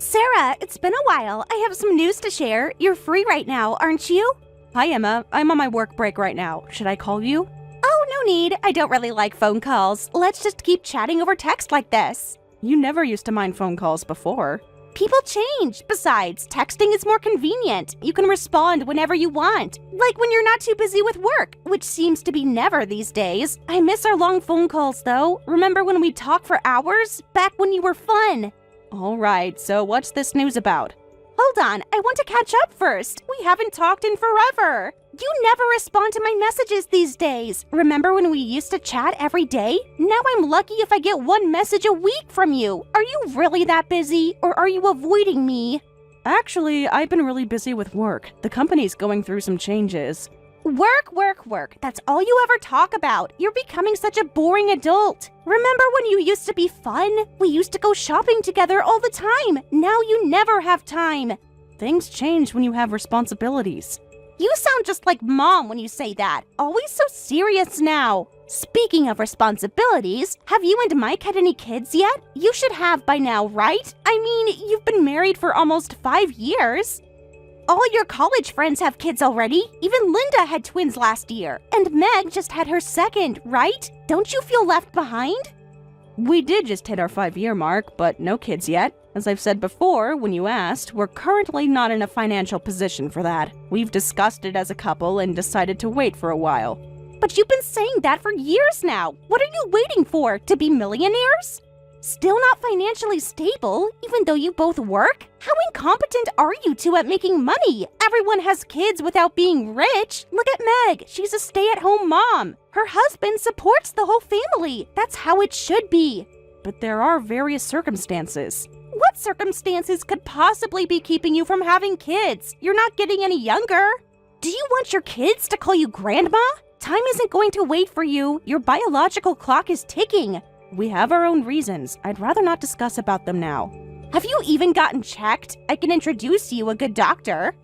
Sarah, it's been a while. I have some news to share. You're free right now, aren't you? Hi, Emma. I'm on my work break right now. Should I call you? Oh, no need. I don't really like phone calls. Let's just keep chatting over text like this. You never used to mind phone calls before. People change. Besides, texting is more convenient. You can respond whenever you want. Like when you're not too busy with work, which seems to be never these days. I miss our long phone calls, though. Remember when we'd talk for hours? Back when you were fun. All right, so what's this news about? Hold on, I want to catch up first. We haven't talked in forever. You never respond to my messages these days. Remember when we used to chat every day? Now I'm lucky if I get one message a week from you. Are you really that busy, or are you avoiding me? Actually, I've been really busy with work. The company's going through some changes. Work, work, work. That's all you ever talk about. You're becoming such a boring adult. Remember when you used to be fun? We used to go shopping together all the time. Now you never have time. Things change when you have responsibilities. You sound just like Mom when you say that. Always so serious now. Speaking of responsibilities, have you and Mike had any kids yet? You should have by now, right? I mean, you've been married for almost 5 years. All your college friends have kids already. Even Linda had twins last year. And Meg just had her second, right? Don't you feel left behind? We did just hit our 5-year mark, but no kids yet. As I've said before, when you asked, we're currently not in a financial position for that. We've discussed it as a couple and decided to wait for a while. But you've been saying that for years now. What are you waiting for? To be millionaires? Still not financially stable, even though you both work? How incompetent are you two at making money? Everyone has kids without being rich. Look at Meg. She's a stay-at-home mom. Her husband supports the whole family. That's how it should be. But there are various circumstances. What circumstances could possibly be keeping you from having kids? You're not getting any younger. Do you want your kids to call you grandma? Time isn't going to wait for you. Your biological clock is ticking. We have our own reasons. I'd rather not discuss about them now. Have you even gotten checked? I can introduce you a good doctor.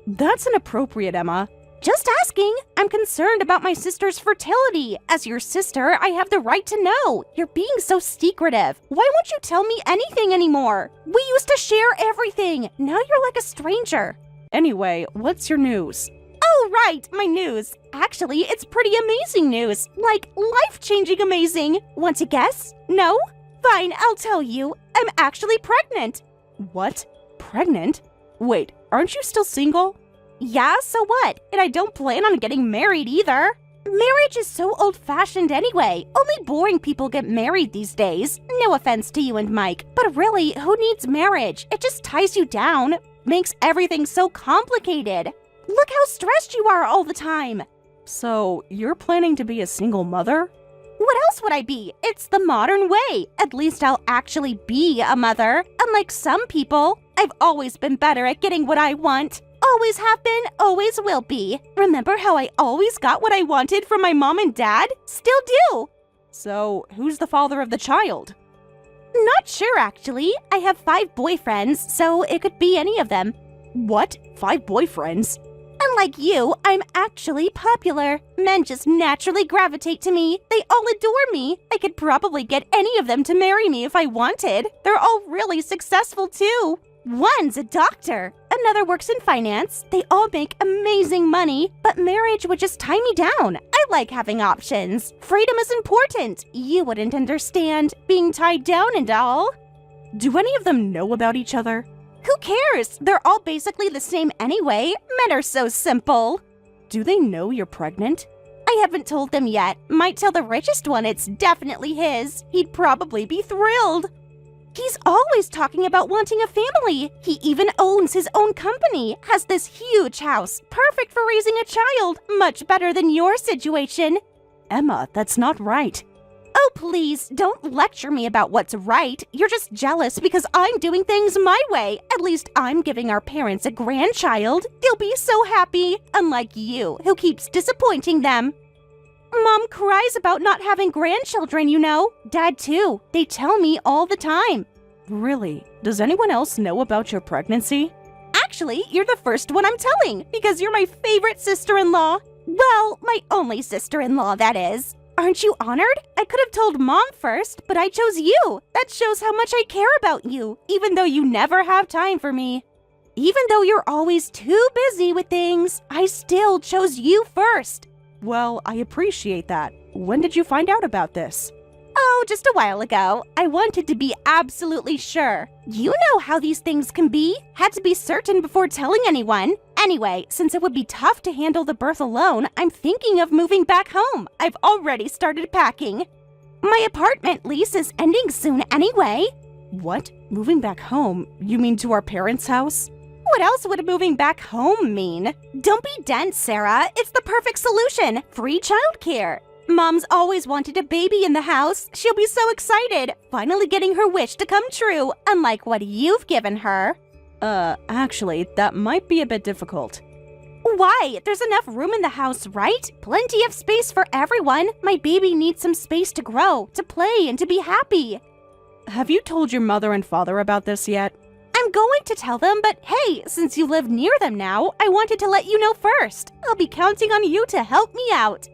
That's inappropriate, Emma. Just asking. I'm concerned about my sister's fertility. As your sister, I have the right to know. You're being so secretive. Why won't you tell me anything anymore? We used to share everything. Now you're like a stranger. Anyway, what's your news? Oh, right, my news. Actually, it's pretty amazing news. Like, life-changing amazing. Want to guess? No? Fine, I'll tell you. I'm actually pregnant. What? Pregnant? Wait, aren't you still single? Yeah, so what? And I don't plan on getting married either. Marriage is so old-fashioned anyway. Only boring people get married these days. No offense to you and Mike, but really, who needs marriage? It just ties you down. Makes everything so complicated. Look how stressed you are all the time. So, you're planning to be a single mother? What else would I be? It's the modern way. At least I'll actually be a mother. Unlike some people, I've always been better at getting what I want. Always have been, always will be. Remember how I always got what I wanted from my mom and dad? Still do. So, who's the father of the child? Not sure, actually. I have 5 boyfriends, so it could be any of them. What? 5 boyfriends? Unlike you, I'm actually popular. Men just naturally gravitate to me. They all adore me. I could probably get any of them to marry me if I wanted. They're all really successful, too. One's a doctor. Another works in finance. They all make amazing money, but marriage would just tie me down. I like having options. Freedom is important. You wouldn't understand being tied down and all. Do any of them know about each other? Who cares? They're all basically the same anyway. Men are so simple. Do they know you're pregnant? I haven't told them yet. Might tell the richest one it's definitely his. He'd probably be thrilled. He's always talking about wanting a family. He even owns his own company, has this huge house, perfect for raising a child, much better than your situation. Emma, that's not right. Oh, please, don't lecture me about what's right. You're just jealous because I'm doing things my way. At least I'm giving our parents a grandchild. They'll be so happy, unlike you, who keeps disappointing them. Mom cries about not having grandchildren, you know. Dad, too. They tell me all the time. Really? Does anyone else know about your pregnancy? Actually, you're the first one I'm telling, because you're my favorite sister-in-law. Well, my only sister-in-law, that is. Aren't you honored? I could have told Mom first, but I chose you. That shows how much I care about you, even though you never have time for me. Even though you're always too busy with things, I still chose you first. Well, I appreciate that. When did you find out about this? Oh, just a while ago. I wanted to be absolutely sure. You know how these things can be. Had to be certain before telling anyone. Anyway, since it would be tough to handle the birth alone, I'm thinking of moving back home. I've already started packing. My apartment lease is ending soon anyway. What? Moving back home? You mean to our parents' house? What else would moving back home mean? Don't be dense, Sarah. It's the perfect solution. Free childcare. Mom's always wanted a baby in the house. She'll be so excited, finally getting her wish to come true, unlike what you've given her. Actually, that might be a bit difficult. Why? There's enough room in the house, right? Plenty of space for everyone. My baby needs some space to grow, to play, and to be happy. Have you told your mother and father about this yet? I'm going to tell them, but hey, since you live near them now, I wanted to let you know first. I'll be counting on you to help me out.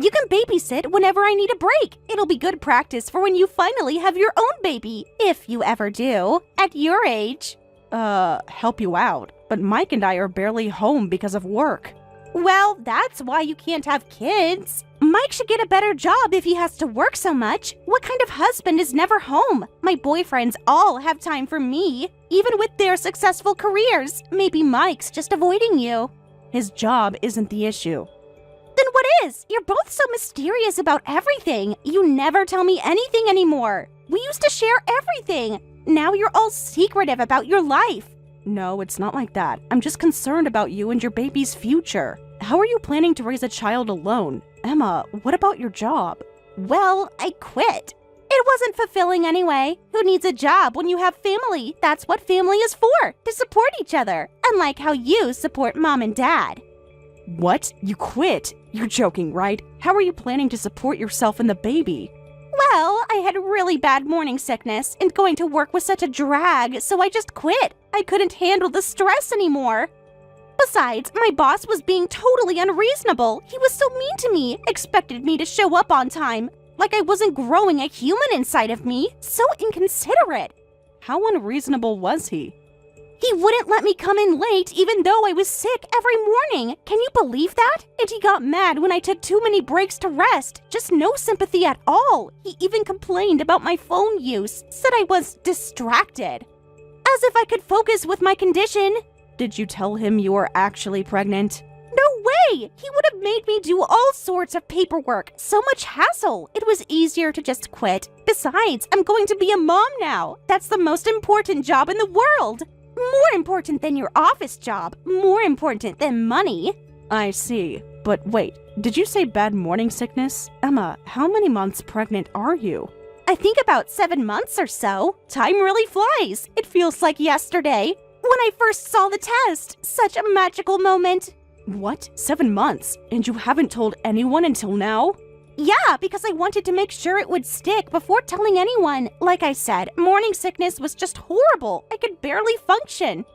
You can babysit whenever I need a break. It'll be good practice for when you finally have your own baby, if you ever do, at your age. Help you out, but Mike and I are barely home because of work. Well, that's why you can't have kids. Mike should get a better job if he has to work so much. What kind of husband is never home? My boyfriends all have time for me, even with their successful careers. Maybe Mike's just avoiding you. His job isn't the issue. Then what is? You're both so mysterious about everything. You never tell me anything anymore. We used to share everything. Now you're all secretive about your life. No, it's not like that. I'm just concerned about you and your baby's future. How are you planning to raise a child alone? Emma, what about your job? Well, I quit. It wasn't fulfilling anyway. Who needs a job when you have family? That's what family is for, to support each other, unlike how you support Mom and Dad. What? You quit? You're joking, right? How are you planning to support yourself and the baby? Well, I had really bad morning sickness, and going to work was such a drag, so I just quit. I couldn't handle the stress anymore. Besides, my boss was being totally unreasonable. He was so mean to me, expected me to show up on time, like I wasn't growing a human inside of me. So inconsiderate. How unreasonable was he? He wouldn't let me come in late even though I was sick every morning. Can you believe that? And he got mad when I took too many breaks to rest. Just no sympathy at all. He even complained about my phone use, said I was distracted. As if I could focus with my condition. Did you tell him you were actually pregnant? No way! He would have made me do all sorts of paperwork. So much hassle. It was easier to just quit. Besides, I'm going to be a mom now. That's the most important job in the world. More important than your office job. More important than money. I see. But wait, did you say bad morning sickness? Emma, how many months pregnant are you? I think about 7 months or so. Time really flies. It feels like yesterday. When I first saw the test. Such a magical moment. What? 7 months? And you haven't told anyone until now? Yeah, because I wanted to make sure it would stick before telling anyone. Like I said, morning sickness was just horrible. I could barely function.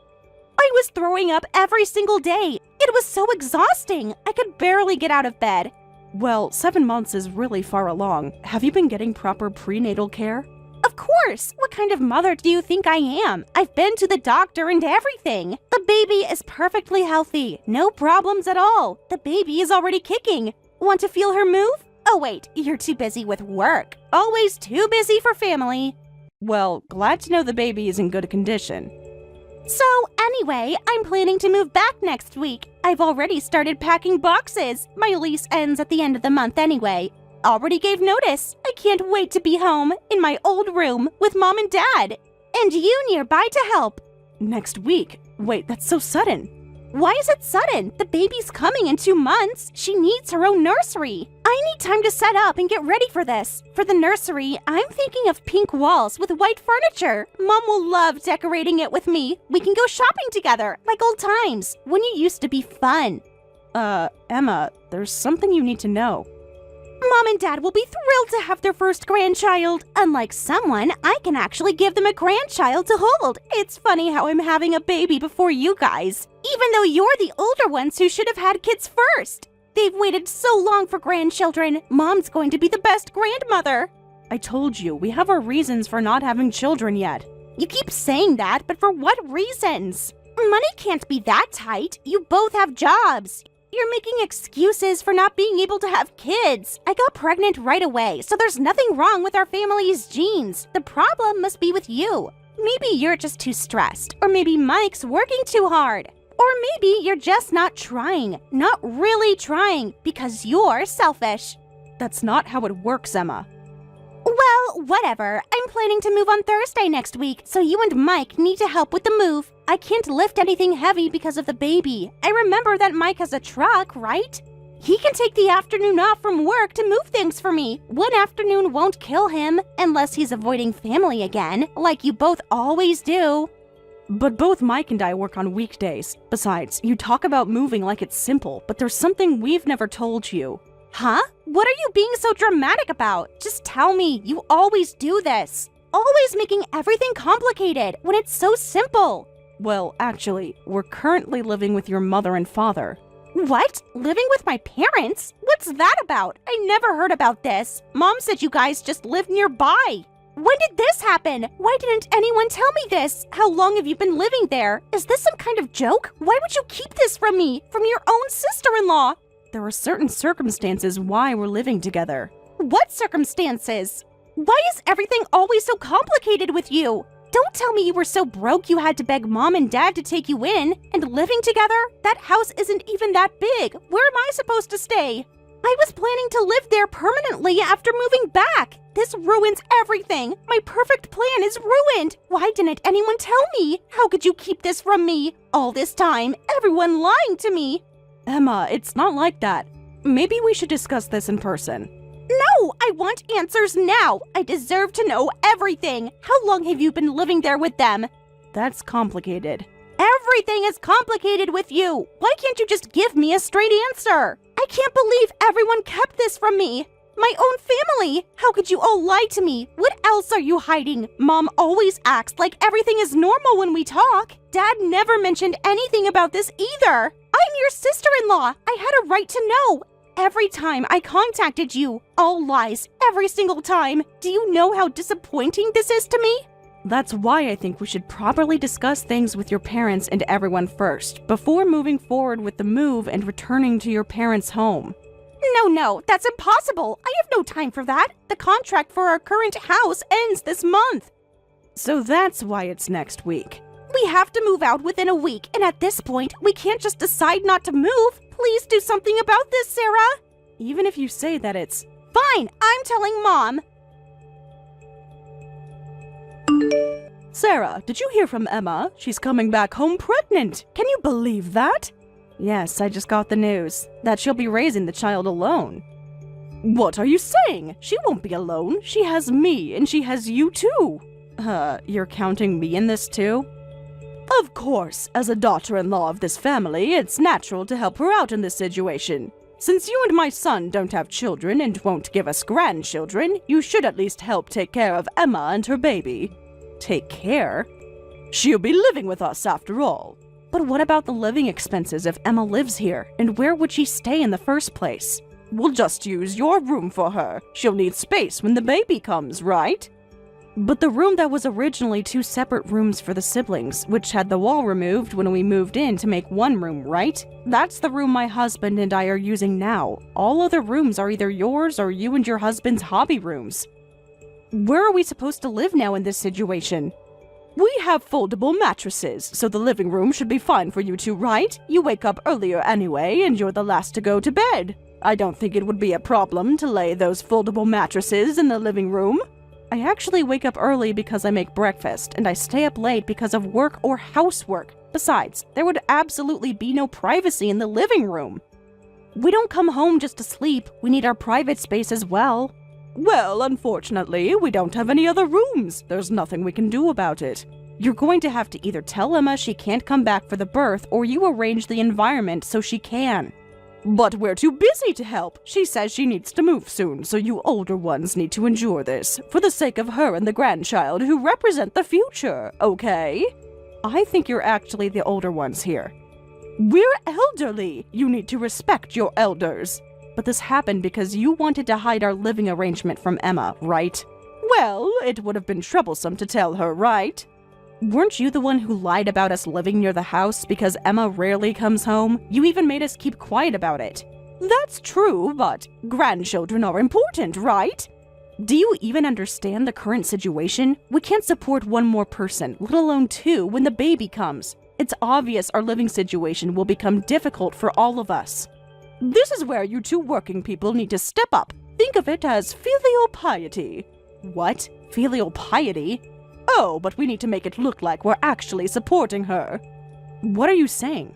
I was throwing up every single day. It was so exhausting. I could barely get out of bed. Well, 7 months is really far along. Have you been getting proper prenatal care? Of course! What kind of mother do you think I am? I've been to the doctor and everything. The baby is perfectly healthy. No problems at all. The baby is already kicking. Want to feel her move? Oh wait, you're too busy with work. Always too busy for family. Well, glad to know the baby is in good condition. So anyway, I'm planning to move back next week. I've already started packing boxes. My lease ends at the end of the month anyway. Already gave notice. I can't wait to be home, in my old room, with Mom and Dad. And you nearby to help. Next week? Wait, that's so sudden. Why is it sudden? The baby's coming in 2 months. She needs her own nursery. I need time to set up and get ready for this. For the nursery, I'm thinking of pink walls with white furniture. Mom will love decorating it with me. We can go shopping together, like old times, when you used to be fun. Emma, there's something you need to know. Mom and Dad will be thrilled to have their first grandchild. Unlike someone, I can actually give them a grandchild to hold. It's funny how I'm having a baby before you guys, even though you're the older ones who should have had kids first. They've waited so long for grandchildren. Mom's going to be the best grandmother. I told you, we have our reasons for not having children yet. You keep saying that, but for what reasons? Money can't be that tight. You both have jobs. You're making excuses for not being able to have kids. I got pregnant right away, so there's nothing wrong with our family's genes. The problem must be with you. Maybe you're just too stressed, or maybe Mike's working too hard. Or maybe you're just not trying, not really trying, because you're selfish. That's not how it works, Emma. Well, whatever. I'm planning to move on Thursday next week, so you and Mike need to help with the move. I can't lift anything heavy because of the baby. I remember that Mike has a truck, right? He can take the afternoon off from work to move things for me. One afternoon won't kill him, unless he's avoiding family again, like you both always do. But both Mike and I work on weekdays. Besides, you talk about moving like it's simple, but there's something we've never told you. Huh? What are you being so dramatic about? Just tell me. You always do this. Always making everything complicated when it's so simple. Well, actually, we're currently living with your mother and father. What? Living with my parents? What's that about? I never heard about this. Mom said you guys just live nearby. When did this happen? Why didn't anyone tell me this? How long have you been living there? Is this some kind of joke? Why would you keep this from me? From your own sister-in-law? There are certain circumstances why we're living together. What circumstances? Why is everything always so complicated with you? Don't tell me you were so broke you had to beg Mom and Dad to take you in. And living together? That house isn't even that big. Where am I supposed to stay? I was planning to live there permanently after moving back. This ruins everything. My perfect plan is ruined. Why didn't anyone tell me? How could you keep this from me? All this time, everyone lying to me. Emma, it's not like that. Maybe we should discuss this in person. No, I want answers now. I deserve to know everything. How long have you been living there with them? That's complicated. Everything is complicated with you. Why can't you just give me a straight answer? I can't believe everyone kept this from me. My own family. How could you all lie to me? What else are you hiding? Mom always acts like everything is normal when we talk. Dad never mentioned anything about this either. I'm your sister-in-law. I had a right to know. Every time I contacted you, all lies, every single time. Do you know how disappointing this is to me? That's why I think we should properly discuss things with your parents and everyone first, before moving forward with the move and returning to your parents' home. No, that's impossible. I have no time for that. The contract for our current house ends this month. So that's why it's next week. We have to move out within a week, and at this point, we can't just decide not to move. Please do something about this, Sarah. Even if you say that it's... Fine, I'm telling Mom. Sarah, did you hear from Emma? She's coming back home pregnant. Can you believe that? Yes, I just got the news. That she'll be raising the child alone. What are you saying? She won't be alone. She has me, and she has you too. You're counting me in this too? Of course, as a daughter-in-law of this family, it's natural to help her out in this situation. Since you and my son don't have children and won't give us grandchildren, you should at least help take care of Emma and her baby. Take care? She'll be living with us after all. But what about the living expenses if Emma lives here? And where would she stay in the first place? We'll just use your room for her. She'll need space when the baby comes, right? But the room that was originally 2 separate rooms for the siblings, which had the wall removed when we moved in to make one room, right? That's the room my husband and I are using now. All other rooms are either yours or you and your husband's hobby rooms. Where are we supposed to live now in this situation? We have foldable mattresses, so the living room should be fine for you two, right? You wake up earlier anyway, and you're the last to go to bed. I don't think it would be a problem to lay those foldable mattresses in the living room. I actually wake up early because I make breakfast, and I stay up late because of work or housework. Besides, there would absolutely be no privacy in the living room. We don't come home just to sleep. We need our private space as well. Well, unfortunately, we don't have any other rooms. There's nothing we can do about it. You're going to have to either tell Emma she can't come back for the birth, or you arrange the environment so she can. But we're too busy to help. She says she needs to move soon, so you older ones need to endure this, for the sake of her and the grandchild who represent the future, okay? I think you're actually the older ones here. We're elderly. You need to respect your elders. But this happened because you wanted to hide our living arrangement from Emma, right? Well, it would have been troublesome to tell her, right? Weren't you the one who lied about us living near the house because Emma rarely comes home? You even made us keep quiet about it. That's true, but grandchildren are important, right? Do you even understand the current situation? We can't support one more person, let alone two, when the baby comes. It's obvious our living situation will become difficult for all of us. This is where you two working people need to step up. Think of it as filial piety. What? Filial piety? Oh, but we need to make it look like we're actually supporting her. What are you saying?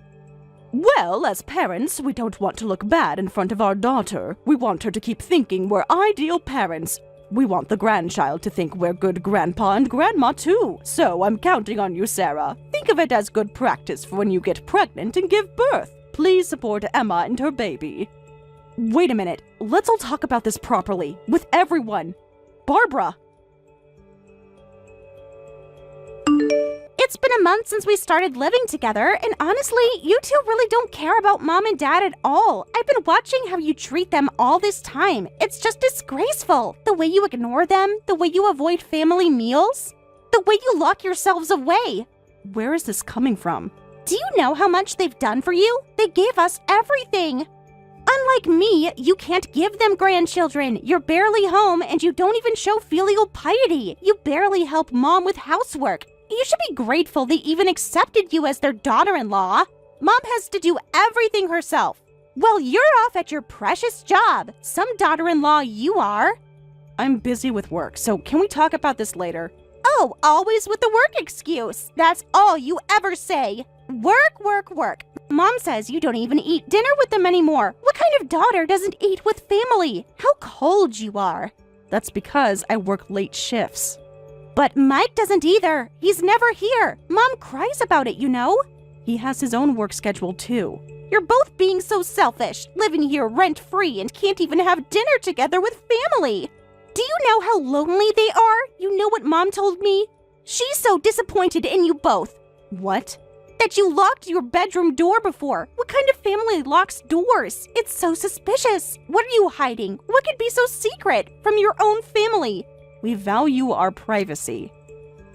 Well, as parents, we don't want to look bad in front of our daughter. We want her to keep thinking we're ideal parents. We want the grandchild to think we're good grandpa and grandma too. So I'm counting on you, Sarah. Think of it as good practice for when you get pregnant and give birth. Please support Emma and her baby. Wait a minute. Let's all talk about this properly, with everyone. Barbara. It's been a month since we started living together, and honestly, you two really don't care about Mom and Dad at all. I've been watching how you treat them all this time. It's just disgraceful. The way you ignore them, the way you avoid family meals, the way you lock yourselves away. Where is this coming from? Do you know how much they've done for you? They gave us everything. Unlike me, you can't give them grandchildren. You're barely home, and you don't even show filial piety. You barely help Mom with housework. You should be grateful they even accepted you as their daughter-in-law. Mom has to do everything herself. Well, you're off at your precious job. Some daughter-in-law you are. I'm busy with work, so can we talk about this later? Oh, always with the work excuse. That's all you ever say. Work, work, work. Mom says you don't even eat dinner with them anymore. What kind of daughter doesn't eat with family? How cold you are. That's because I work late shifts. But Mike doesn't either. He's never here. Mom cries about it, you know? He has his own work schedule too. You're both being so selfish, living here rent-free and can't even have dinner together with family. Do you know how lonely they are? You know what Mom told me? She's so disappointed in you both. What? That you locked your bedroom door before. What kind of family locks doors? It's so suspicious. What are you hiding? What could be so secret from your own family? We value our privacy.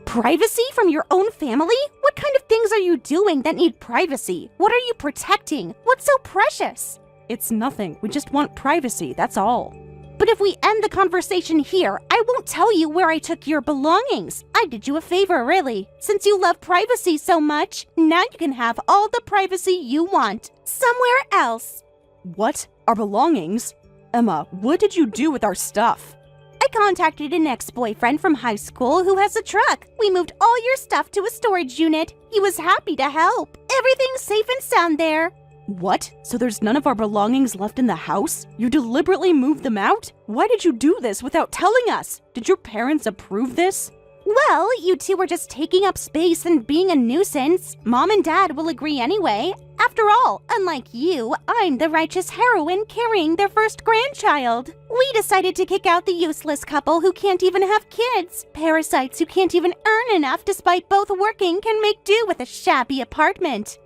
Privacy from your own family? What kind of things are you doing that need privacy? What are you protecting? What's so precious? It's nothing. We just want privacy, that's all. But if we end the conversation here, I won't tell you where I took your belongings. I did you a favor, really. Since you love privacy so much, now you can have all the privacy you want. Somewhere else. What? Our belongings? Emma, what did you do with our stuff? I contacted an ex-boyfriend from high school who has a truck. We moved all your stuff to a storage unit. He was happy to help. Everything's safe and sound there. What? So there's none of our belongings left in the house? You deliberately moved them out? Why did you do this without telling us? Did your parents approve this? Well, you two were just taking up space and being a nuisance. Mom and Dad will agree anyway. After all, unlike you, I'm the righteous heroine carrying their first grandchild. We decided to kick out the useless couple who can't even have kids. Parasites who can't even earn enough despite both working can make do with a shabby apartment.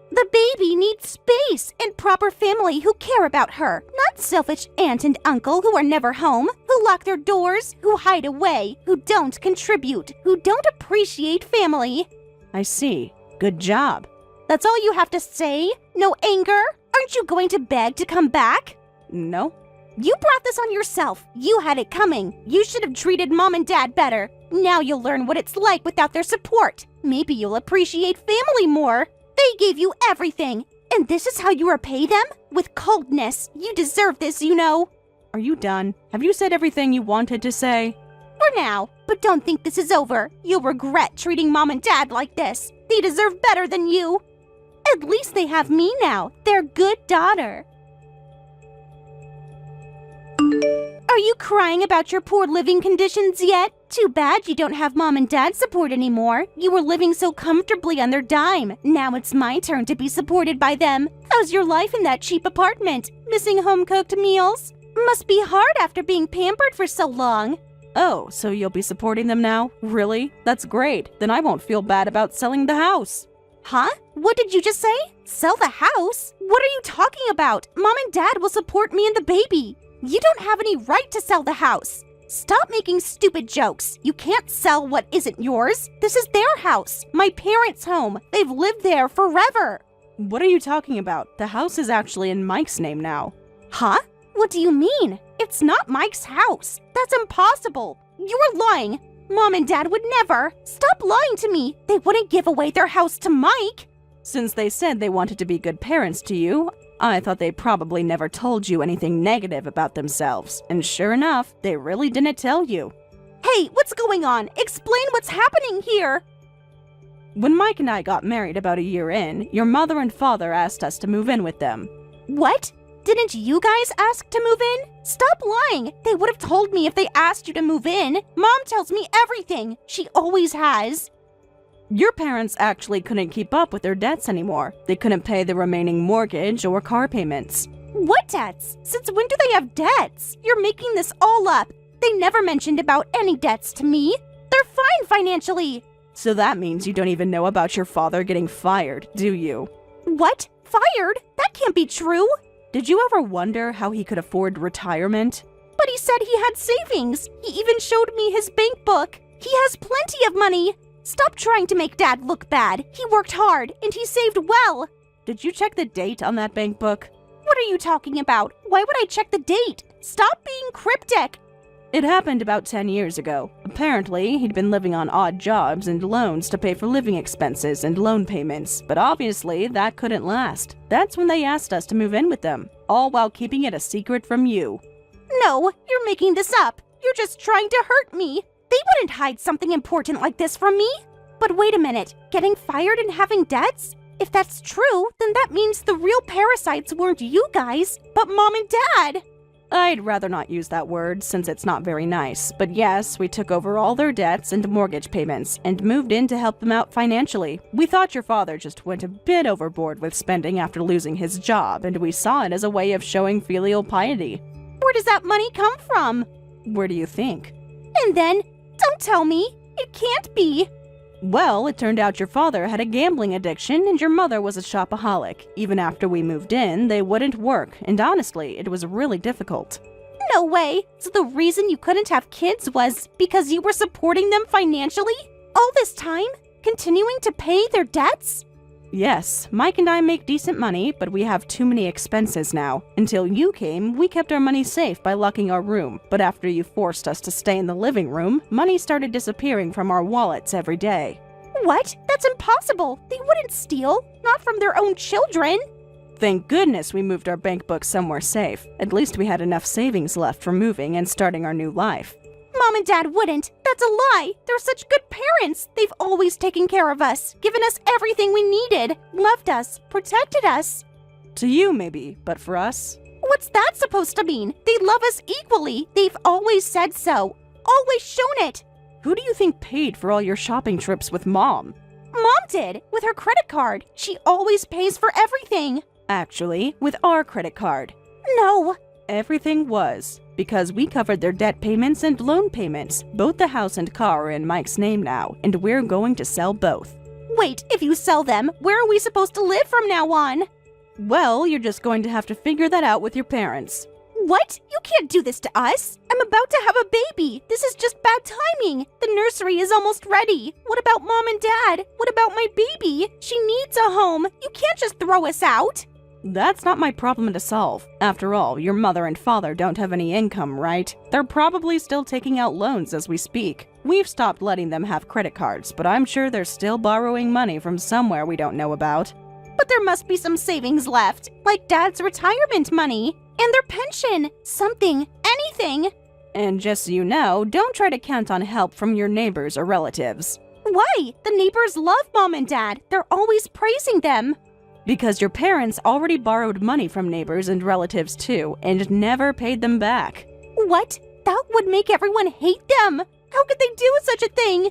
The baby needs space and proper family who care about her, not selfish aunt and uncle who are never home, who lock their doors, who hide away, who don't contribute, who don't appreciate family. I see. Good job. That's all you have to say? No anger? Aren't you going to beg to come back? No. You brought this on yourself. You had it coming. You should have treated Mom and Dad better. Now you'll learn what it's like without their support. Maybe you'll appreciate family more. They gave you everything, and this is how you repay them? With coldness. You deserve this, you know. Are you done? Have you said everything you wanted to say? For now, but don't think this is over. You'll regret treating Mom and Dad like this. They deserve better than you. At least they have me now, their good daughter. Are you crying about your poor living conditions yet? Too bad you don't have Mom and Dad support anymore. You were living so comfortably on their dime. Now it's my turn to be supported by them. How's your life in that cheap apartment? Missing home-cooked meals? Must be hard after being pampered for so long. Oh, so you'll be supporting them now? Really? That's great. Then I won't feel bad about selling the house. Huh? What did you just say? Sell the house? What are you talking about? Mom and Dad will support me and the baby. You don't have any right to sell the house. Stop making stupid jokes. You can't sell what isn't yours. This is their house, my parents' home. They've lived there forever. What are you talking about? The house is actually in Mike's name now. Huh? What do you mean? It's not Mike's house. That's impossible. You're lying. Mom and Dad would never. Stop lying to me. They wouldn't give away their house to Mike. Since they said they wanted to be good parents to you, I thought they probably never told you anything negative about themselves. And sure enough, they really didn't tell you. Hey, what's going on? Explain what's happening here. When Mike and I got married about a year in, your mother and father asked us to move in with them. What? Didn't you guys ask to move in? Stop lying. They would have told me if they asked you to move in. Mom tells me everything. She always has. Your parents actually couldn't keep up with their debts anymore. They couldn't pay the remaining mortgage or car payments. What debts? Since when do they have debts? You're making this all up. They never mentioned about any debts to me. They're fine financially. So that means you don't even know about your father getting fired, do you? What? Fired? That can't be true. Did you ever wonder how he could afford retirement? But he said he had savings. He even showed me his bank book. He has plenty of money. Stop trying to make Dad look bad. He worked hard, and he saved well. Did you check the date on that bank book? What are you talking about? Why would I check the date? Stop being cryptic. It happened about 10 years ago. Apparently, he'd been living on odd jobs and loans to pay for living expenses and loan payments, but obviously that couldn't last. That's when they asked us to move in with them, all while keeping it a secret from you. No, you're making this up. You're just trying to hurt me. They wouldn't hide something important like this from me. But wait a minute, getting fired and having debts? If that's true, then that means the real parasites weren't you guys, but Mom and Dad. I'd rather not use that word since it's not very nice, but yes, we took over all their debts and mortgage payments and moved in to help them out financially. We thought your father just went a bit overboard with spending after losing his job, and we saw it as a way of showing filial piety. Where does that money come from? Where do you think? And then, don't tell me. It can't be. Well, it turned out your father had a gambling addiction and your mother was a shopaholic. Even after we moved in, they wouldn't work, and honestly, it was really difficult. No way! So the reason you couldn't have kids was because you were supporting them financially? All this time? Continuing to pay their debts? Yes, Mike and I make decent money, but we have too many expenses now. Until you came, we kept our money safe by locking our room, but after you forced us to stay in the living room, money started disappearing from our wallets every day. What? That's impossible! They wouldn't steal, not from their own children! Thank goodness we moved our bank book somewhere safe. At least we had enough savings left for moving and starting our new life. Mom and Dad wouldn't. That's a lie. They're such good parents. They've always taken care of us, given us everything we needed, loved us, protected us. To you, maybe, but for us? What's that supposed to mean? They love us equally. They've always said so. Always shown it. Who do you think paid for all your shopping trips with Mom? Mom did, with her credit card. She always pays for everything. Actually, with our credit card. No. Everything was. Because we covered their debt payments and loan payments. Both the house and car are in Mike's name now, and we're going to sell both. Wait, if you sell them, where are we supposed to live from now on? Well, you're just going to have to figure that out with your parents. What? You can't do this to us. I'm about to have a baby. This is just bad timing. The nursery is almost ready. What about Mom and Dad? What about my baby? She needs a home. You can't just throw us out. That's not my problem to solve. After all, your mother and father don't have any income, right? They're probably still taking out loans as we speak. We've stopped letting them have credit cards, but I'm sure they're still borrowing money from somewhere we don't know about. But there must be some savings left, like Dad's retirement money, and their pension, something, anything. And just so you know, don't try to count on help from your neighbors or relatives. Why? The neighbors love Mom and Dad. They're always praising them. Because your parents already borrowed money from neighbors and relatives too, and never paid them back. What? That would make everyone hate them. How could they do such a thing?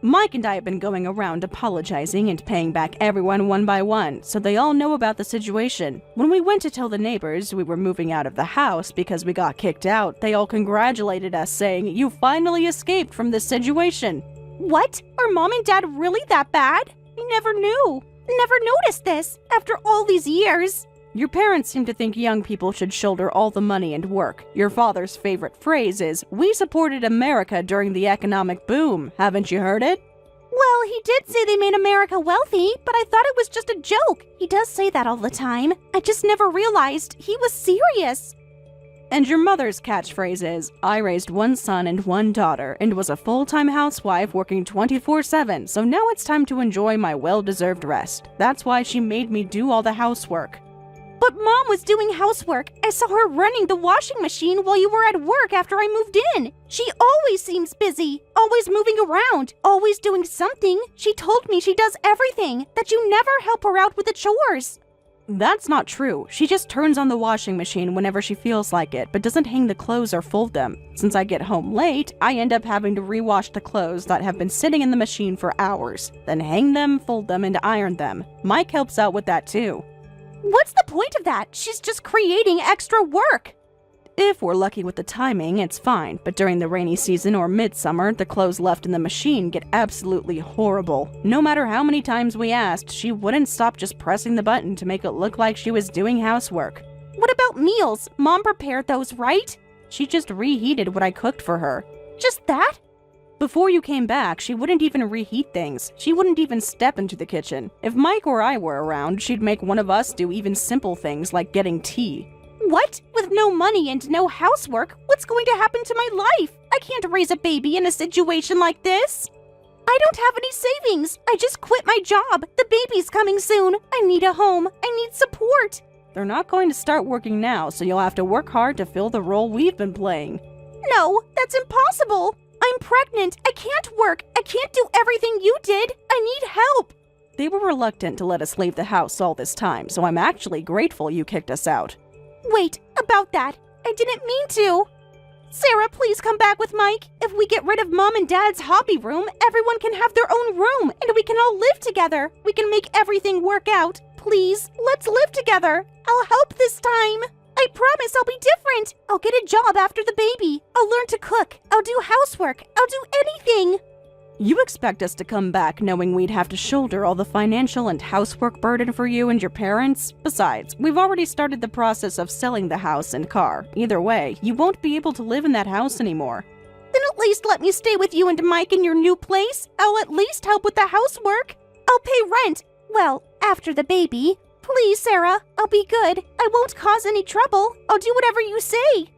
Mike and I have been going around apologizing and paying back everyone one by one, so they all know about the situation. When we went to tell the neighbors we were moving out of the house because we got kicked out, they all congratulated us, saying, "You finally escaped from this situation." What? Are Mom and Dad really that bad? I never knew. Never noticed this after all these years. Your parents seem to think young people should shoulder all the money and work. Your father's favorite phrase is, "We supported America during the economic boom." Haven't you heard it? Well, he did say they made America wealthy, but I thought it was just a joke. He does say that all the time. I just never realized he was serious. And your mother's catchphrase is, "I raised one son and one daughter and was a full-time housewife working 24/7, so now it's time to enjoy my well-deserved rest." That's why she made me do all the housework. But Mom was doing housework. I saw her running the washing machine while you were at work after I moved in. She always seems busy, always moving around, always doing something. She told me she does everything, that you never help her out with the chores. That's not true. She just turns on the washing machine whenever she feels like it, but doesn't hang the clothes or fold them. Since I get home late, I end up having to rewash the clothes that have been sitting in the machine for hours, then hang them, fold them, and iron them. Mike helps out with that too. What's the point of that? She's just creating extra work. If we're lucky with the timing, it's fine, but during the rainy season or midsummer, the clothes left in the machine get absolutely horrible. No matter how many times we asked, she wouldn't stop just pressing the button to make it look like she was doing housework. What about meals? Mom prepared those, right? She just reheated what I cooked for her. Just that? Before you came back, she wouldn't even reheat things. She wouldn't even step into the kitchen. If Mike or I were around, she'd make one of us do even simple things like getting tea. What? With no money and no housework, what's going to happen to my life? I can't raise a baby in a situation like this. I don't have any savings. I just quit my job. The baby's coming soon. I need a home. I need support. They're not going to start working now, so you'll have to work hard to fill the role we've been playing. No, that's impossible. I'm pregnant. I can't work. I can't do everything you did. I need help. They were reluctant to let us leave the house all this time, so I'm actually grateful you kicked us out. Wait, about that. I didn't mean to. Sarah, please come back with Mike. If we get rid of Mom and Dad's hobby room, everyone can have their own room, and we can all live together. We can make everything work out. Please, let's live together. I'll help this time. I promise I'll be different. I'll get a job after the baby. I'll learn to cook. I'll do housework. I'll do anything. You expect us to come back knowing we'd have to shoulder all the financial and housework burden for you and your parents? Besides, we've already started the process of selling the house and car. Either way, you won't be able to live in that house anymore. Then at least let me stay with you and Mike in your new place. I'll at least help with the housework. I'll pay rent. Well, after the baby. Please, Sarah, I'll be good. I won't cause any trouble. I'll do whatever you say.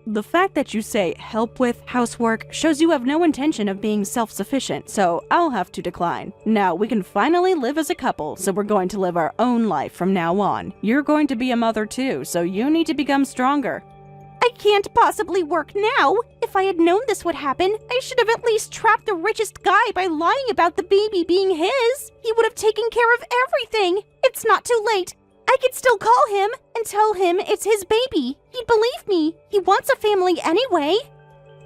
The fact that you say help with housework shows you have no intention of being self-sufficient, so I'll have to decline. Now we can finally live as a couple, so we're going to live our own life from now on. You're going to be a mother too, so you need to become stronger. I can't possibly work now. If I had known this would happen, I should have at least trapped the richest guy by lying about the baby being his. He would have taken care of everything. It's not too late. I could still call him and tell him it's his baby. He'd believe me. He wants a family anyway.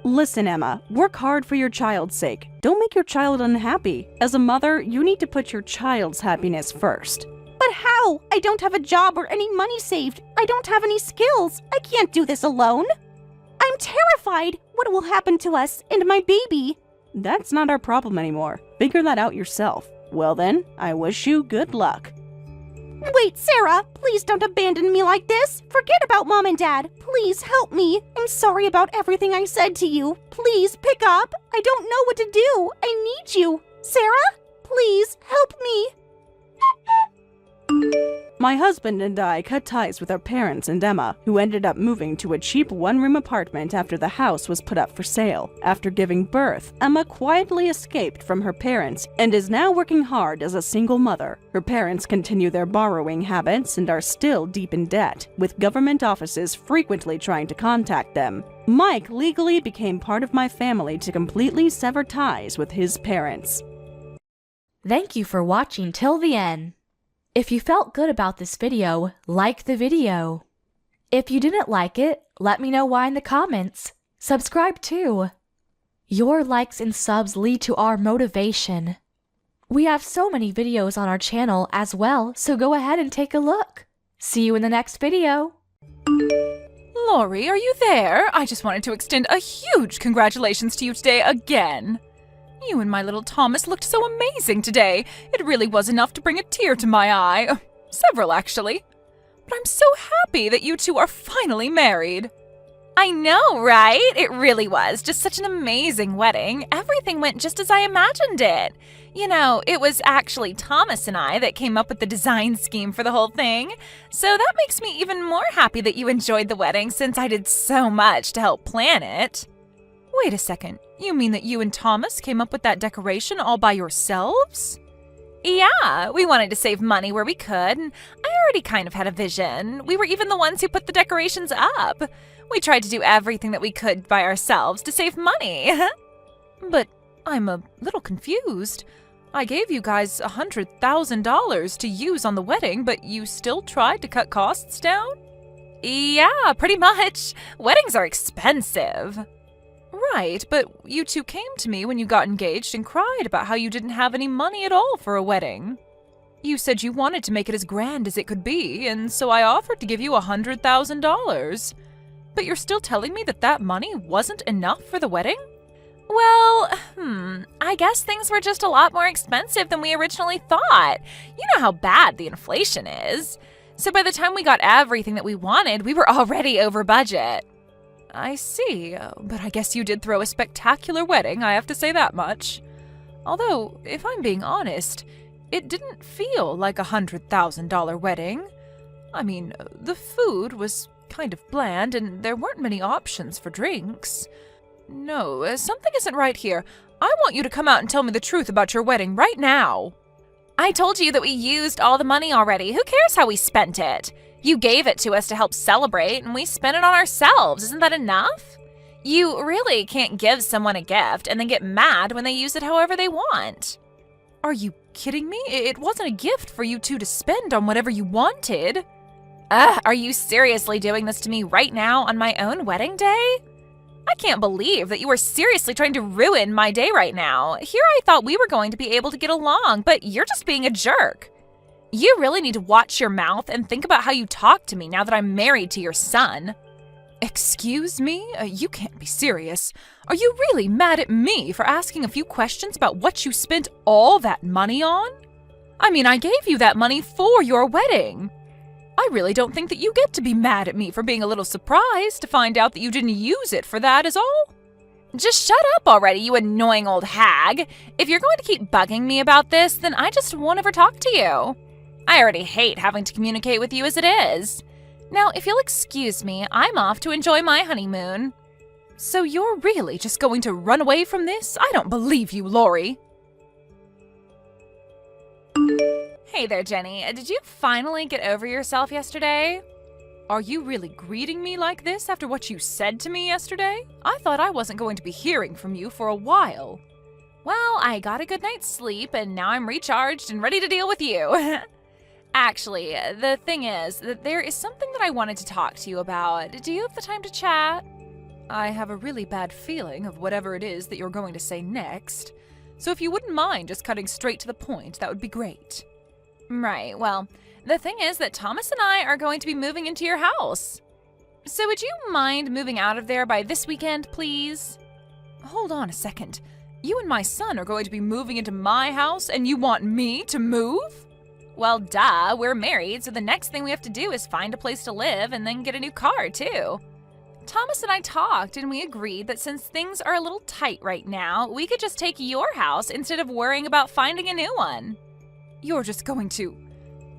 Listen, Emma, work hard for your child's sake. Don't make your child unhappy. As a mother, you need to put your child's happiness first. But how? I don't have a job or any money saved. I don't have any skills. I can't do this alone. I'm terrified. What will happen to us and my baby? That's not our problem anymore. Figure that out yourself. Well then, I wish you good luck. Wait, Sarah, please don't abandon me like this. Forget about Mom and Dad. Please help me. I'm sorry about everything I said to you. Please pick up. I don't know what to do. I need you. Sarah, please help me. My husband and I cut ties with our parents and Emma, who ended up moving to a cheap one-room apartment after the house was put up for sale. After giving birth, Emma quietly escaped from her parents and is now working hard as a single mother. Her parents continue their borrowing habits and are still deep in debt, with government offices frequently trying to contact them. Mike legally became part of my family to completely sever ties with his parents. Thank you for watching till the end. If you felt good about this video, like the video. If you didn't like it, let me know why in the comments. Subscribe too. Your likes and subs lead to our motivation. We have so many videos on our channel as well, so go ahead and take a look. See you in the next video. Lori, are you there? I just wanted to extend a huge congratulations to you today again. You and my little Thomas looked so amazing today. It really was enough to bring a tear to my eye. Several, actually. But I'm so happy that you two are finally married. I know, right? It really was just such an amazing wedding. Everything went just as I imagined it. You know, it was actually Thomas and I that came up with the design scheme for the whole thing. So that makes me even more happy that you enjoyed the wedding since I did so much to help plan it. Wait a second. You mean that you and Thomas came up with that decoration all by yourselves? Yeah, we wanted to save money where we could, and I already kind of had a vision. We were even the ones who put the decorations up. We tried to do everything that we could by ourselves to save money. But I'm a little confused. I gave you guys $100,000 to use on the wedding, but you still tried to cut costs down? Yeah, pretty much. Weddings are expensive. Right, but you two came to me when you got engaged and cried about how you didn't have any money at all for a wedding. You said you wanted to make it as grand as it could be, and so I offered to give you $100,000. But you're still telling me that that money wasn't enough for the wedding? Well, I guess things were just a lot more expensive than we originally thought. You know how bad the inflation is. So by the time we got everything that we wanted, we were already over budget. I see, but I guess you did throw a spectacular wedding, I have to say that much. Although, if I'm being honest, it didn't feel like a $100,000 wedding. I mean, the food was kind of bland, and there weren't many options for drinks. No, something isn't right here. I want you to come out and tell me the truth about your wedding right now. I told you that we used all the money already. Who cares how we spent it? You gave it to us to help celebrate, and we spent it on ourselves. Isn't that enough? You really can't give someone a gift and then get mad when they use it however they want. Are you kidding me? It wasn't a gift for you two to spend on whatever you wanted. Are you seriously doing this to me right now on my own wedding day? I can't believe that you are seriously trying to ruin my day right now. Here I thought we were going to be able to get along, but you're just being a jerk. You really need to watch your mouth and think about how you talk to me now that I'm married to your son. Excuse me? You can't be serious. Are you really mad at me for asking a few questions about what you spent all that money on? I mean, I gave you that money for your wedding. I really don't think that you get to be mad at me for being a little surprised to find out that you didn't use it for that is all. Just shut up already, you annoying old hag. If you're going to keep bugging me about this, then I just won't ever talk to you. I already hate having to communicate with you as it is. Now, if you'll excuse me, I'm off to enjoy my honeymoon. So you're really just going to run away from this? I don't believe you, Lori. Hey there, Jenny. Did you finally get over yourself yesterday? Are you really greeting me like this after what you said to me yesterday? I thought I wasn't going to be hearing from you for a while. Well, I got a good night's sleep, and now I'm recharged and ready to deal with you. Actually, the thing is that there is something that I wanted to talk to you about. Do you have the time to chat? I have a really bad feeling of whatever it is that you're going to say next. So if you wouldn't mind just cutting straight to the point, that would be great. Right, well, the thing is that Thomas and I are going to be moving into your house. So would you mind moving out of there by this weekend, please? Hold on a second. You and my son are going to be moving into my house, and you want me to move? Well, duh, we're married, so the next thing we have to do is find a place to live and then get a new car, too. Thomas and I talked, and we agreed that since things are a little tight right now, we could just take your house instead of worrying about finding a new one. You're just going to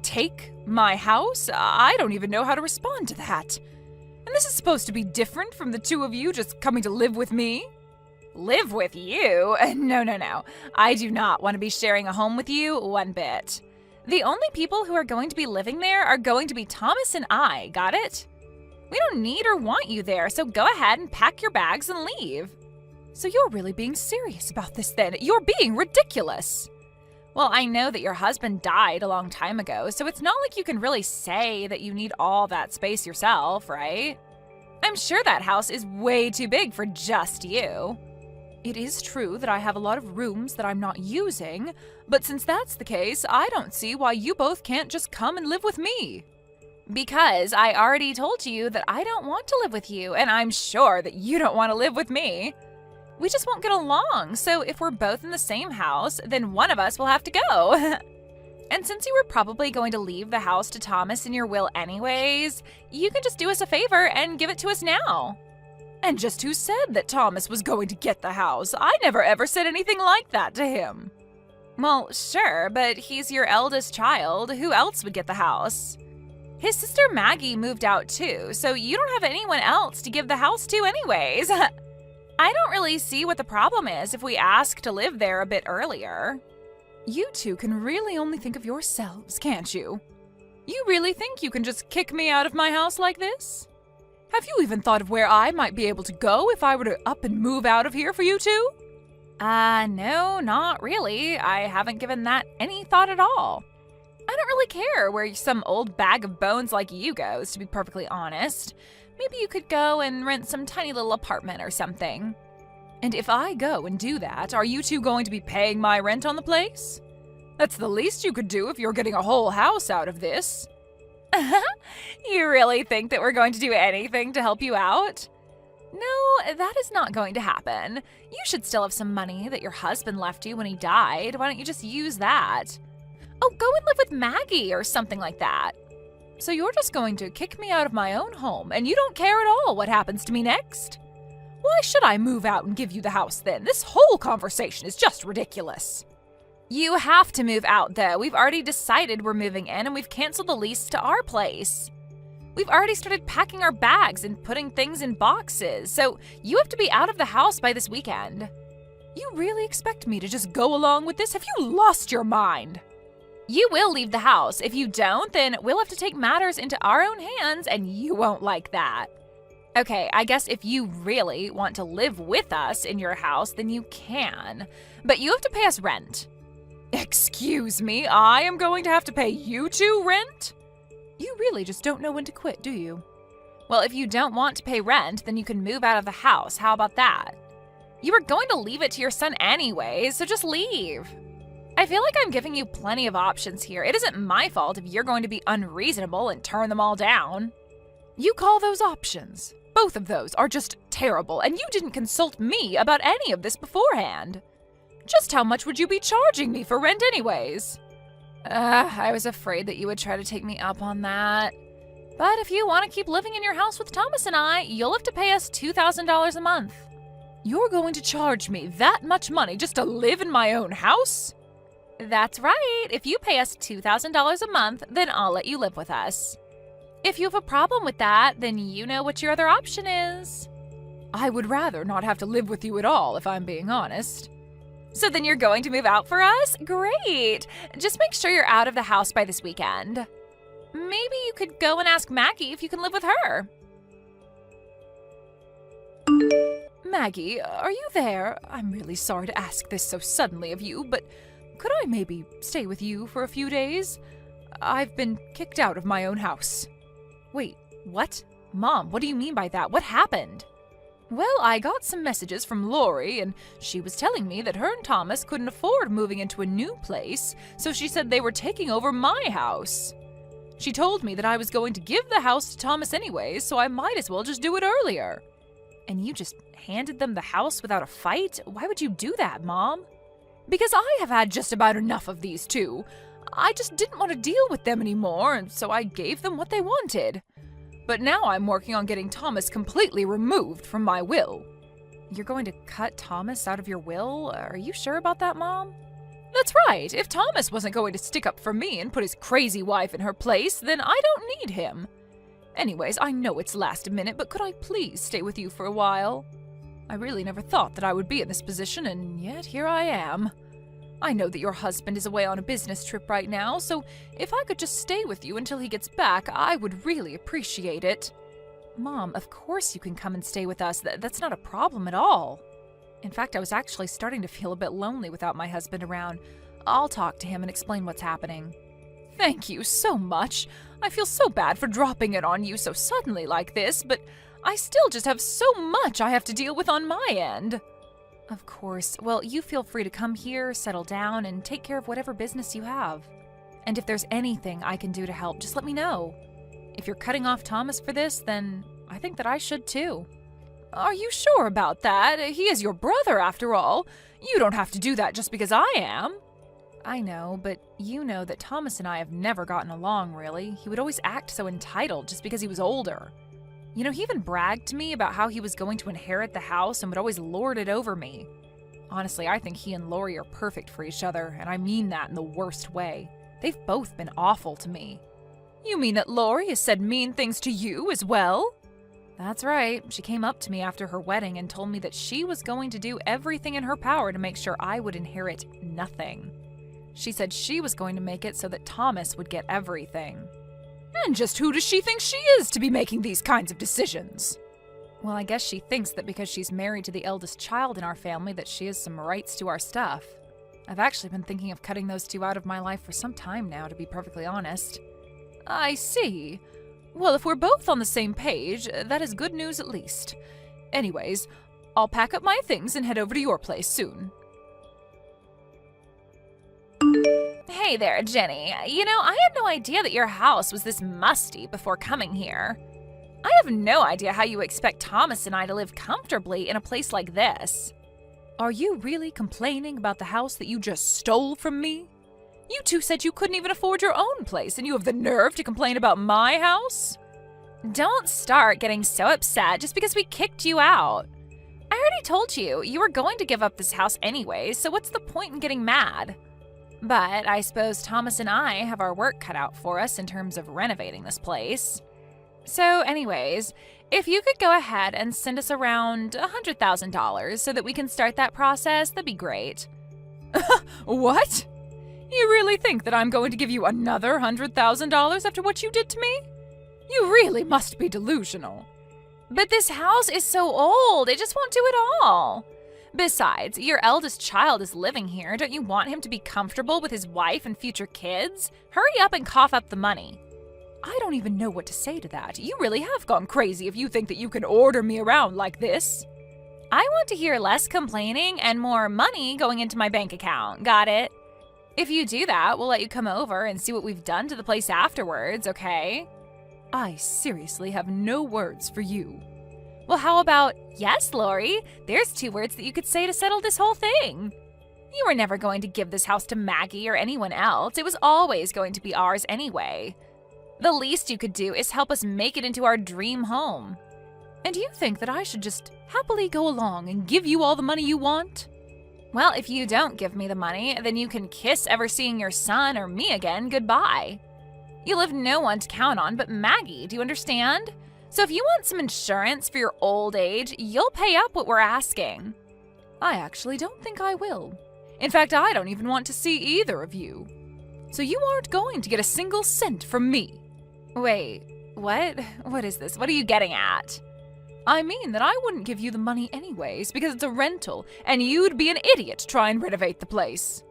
take my house? I don't even know how to respond to that. And this is supposed to be different from the two of you just coming to live with me? Live with you? No. I do not want to be sharing a home with you one bit. The only people who are going to be living there are going to be Thomas and I, got it? We don't need or want you there, so go ahead and pack your bags and leave. So you're really being serious about this then? You're being ridiculous. Well, I know that your husband died a long time ago, so it's not like you can really say that you need all that space yourself, right? I'm sure that house is way too big for just you. It is true that I have a lot of rooms that I'm not using, but since that's the case, I don't see why you both can't just come and live with me. Because I already told you that I don't want to live with you, and I'm sure that you don't want to live with me. We just won't get along, so if we're both in the same house, then one of us will have to go. And since you were probably going to leave the house to Thomas in your will anyways, you can just do us a favor and give it to us now. And just who said that Thomas was going to get the house? I never ever said anything like that to him. Well, sure, but he's your eldest child. Who else would get the house? His sister Maggie moved out too, so you don't have anyone else to give the house to anyways. I don't really see what the problem is if we ask to live there a bit earlier. You two can really only think of yourselves, can't you? You really think you can just kick me out of my house like this? Have you even thought of where I might be able to go if I were to up and move out of here for you two? No, not really. I haven't given that any thought at all. I don't really care where some old bag of bones like you goes, to be perfectly honest. Maybe you could go and rent some tiny little apartment or something. And if I go and do that, are you two going to be paying my rent on the place? That's the least you could do if you're getting a whole house out of this. You really think that we're going to do anything to help you out? No, that is not going to happen. You should still have some money that your husband left you when he died. Why don't you just use that? Oh, go and live with Maggie or something like that. So you're just going to kick me out of my own home, and you don't care at all what happens to me next? Why should I move out and give you the house then? This whole conversation is just ridiculous. You have to move out, though. We've already decided we're moving in, and we've canceled the lease to our place. We've already started packing our bags and putting things in boxes, so you have to be out of the house by this weekend. You really expect me to just go along with this? Have you lost your mind? You will leave the house. If you don't, then we'll have to take matters into our own hands, and you won't like that. Okay, I guess if you really want to live with us in your house, then you can. But you have to pay us rent. Excuse me, I am going to have to pay you two rent? You really just don't know when to quit, do you? Well, if you don't want to pay rent, then you can move out of the house. How about that? You were going to leave it to your son anyways, so just leave. I feel like I'm giving you plenty of options here. It isn't my fault if you're going to be unreasonable and turn them all down. You call those options? Both of those are just terrible, and you didn't consult me about any of this beforehand. Just how much would you be charging me for rent anyways? I was afraid that you would try to take me up on that. But if you want to keep living in your house with Thomas and I, you'll have to pay us $2,000 a month. You're going to charge me that much money just to live in my own house? That's right. If you pay us $2,000 a month, then I'll let you live with us. If you have a problem with that, then you know what your other option is. I would rather not have to live with you at all, if I'm being honest. So then you're going to move out for us? Great! Just make sure you're out of the house by this weekend. Maybe you could go and ask Maggie if you can live with her. Maggie, are you there? I'm really sorry to ask this so suddenly of you, but could I maybe stay with you for a few days? I've been kicked out of my own house. Wait, what? Mom, what do you mean by that? What happened? Well, I got some messages from Lori, and she was telling me that her and Thomas couldn't afford moving into a new place, so she said they were taking over my house. She told me that I was going to give the house to Thomas anyways, so I might as well just do it earlier. And you just handed them the house without a fight? Why would you do that, Mom? Because I have had just about enough of these two. I just didn't want to deal with them anymore, and so I gave them what they wanted. But now I'm working on getting Thomas completely removed from my will. You're going to cut Thomas out of your will? Are you sure about that, Mom? That's right. If Thomas wasn't going to stick up for me and put his crazy wife in her place, then I don't need him. Anyways, I know it's last minute, but could I please stay with you for a while? I really never thought that I would be in this position, and yet here I am. I know that your husband is away on a business trip right now, so if I could just stay with you until he gets back, I would really appreciate it. Mom, of course you can come and stay with us. That's not a problem at all. In fact, I was actually starting to feel a bit lonely without my husband around. I'll talk to him and explain what's happening. Thank you so much. I feel so bad for dropping it on you so suddenly like this, but I still just have so much I have to deal with on my end. Of course. Well, you feel free to come here, settle down, and take care of whatever business you have. And if there's anything I can do to help, just let me know. If you're cutting off Thomas for this, then I think that I should too. Are you sure about that? He is your brother, after all. You don't have to do that just because I am. I know, but you know that Thomas and I have never gotten along, really. He would always act so entitled just because he was older. You know, he even bragged to me about how he was going to inherit the house and would always lord it over me. Honestly, I think he and Lori are perfect for each other, and I mean that in the worst way. They've both been awful to me. You mean that Lori has said mean things to you as well? That's right. She came up to me after her wedding and told me that she was going to do everything in her power to make sure I would inherit nothing. She said she was going to make it so that Thomas would get everything. And just who does she think she is to be making these kinds of decisions? Well, I guess she thinks that because she's married to the eldest child in our family that she has some rights to our stuff. I've actually been thinking of cutting those two out of my life for some time now, to be perfectly honest. I see. Well, if we're both on the same page, that is good news at least. Anyways, I'll pack up my things and head over to your place soon. Hey there, Jenny. You know, I had no idea that your house was this musty before coming here. I have no idea how you expect Thomas and I to live comfortably in a place like this. Are you really complaining about the house that you just stole from me? You two said you couldn't even afford your own place, and you have the nerve to complain about my house? Don't start getting so upset just because we kicked you out. I already told you, you were going to give up this house anyway, so what's the point in getting mad? But I suppose Thomas and I have our work cut out for us in terms of renovating this place. So anyways, if you could go ahead and send us around $100,000 so that we can start that process, that'd be great. What? You really think that I'm going to give you another $100,000 after what you did to me? You really must be delusional. But this house is so old, it just won't do it all. Besides, your eldest child is living here. Don't you want him to be comfortable with his wife and future kids? Hurry up and cough up the money. I don't even know what to say to that. You really have gone crazy if you think that you can order me around like this. I want to hear less complaining and more money going into my bank account. Got it? If you do that, we'll let you come over and see what we've done to the place afterwards, okay? I seriously have no words for you. Well, how about, yes, Lori? There's 2 words that you could say to settle this whole thing. You were never going to give this house to Maggie or anyone else. It was always going to be ours anyway. The least you could do is help us make it into our dream home. And you think that I should just happily go along and give you all the money you want? Well, if you don't give me the money, then you can kiss ever seeing your son or me again goodbye. You'll have no one to count on but Maggie, do you understand? So if you want some insurance for your old age, you'll pay up what we're asking. I actually don't think I will. In fact, I don't even want to see either of you. So you aren't going to get a single cent from me. Wait, what? What is this? What are you getting at? I mean that I wouldn't give you the money anyways because it's a rental, and you'd be an idiot to try and renovate the place.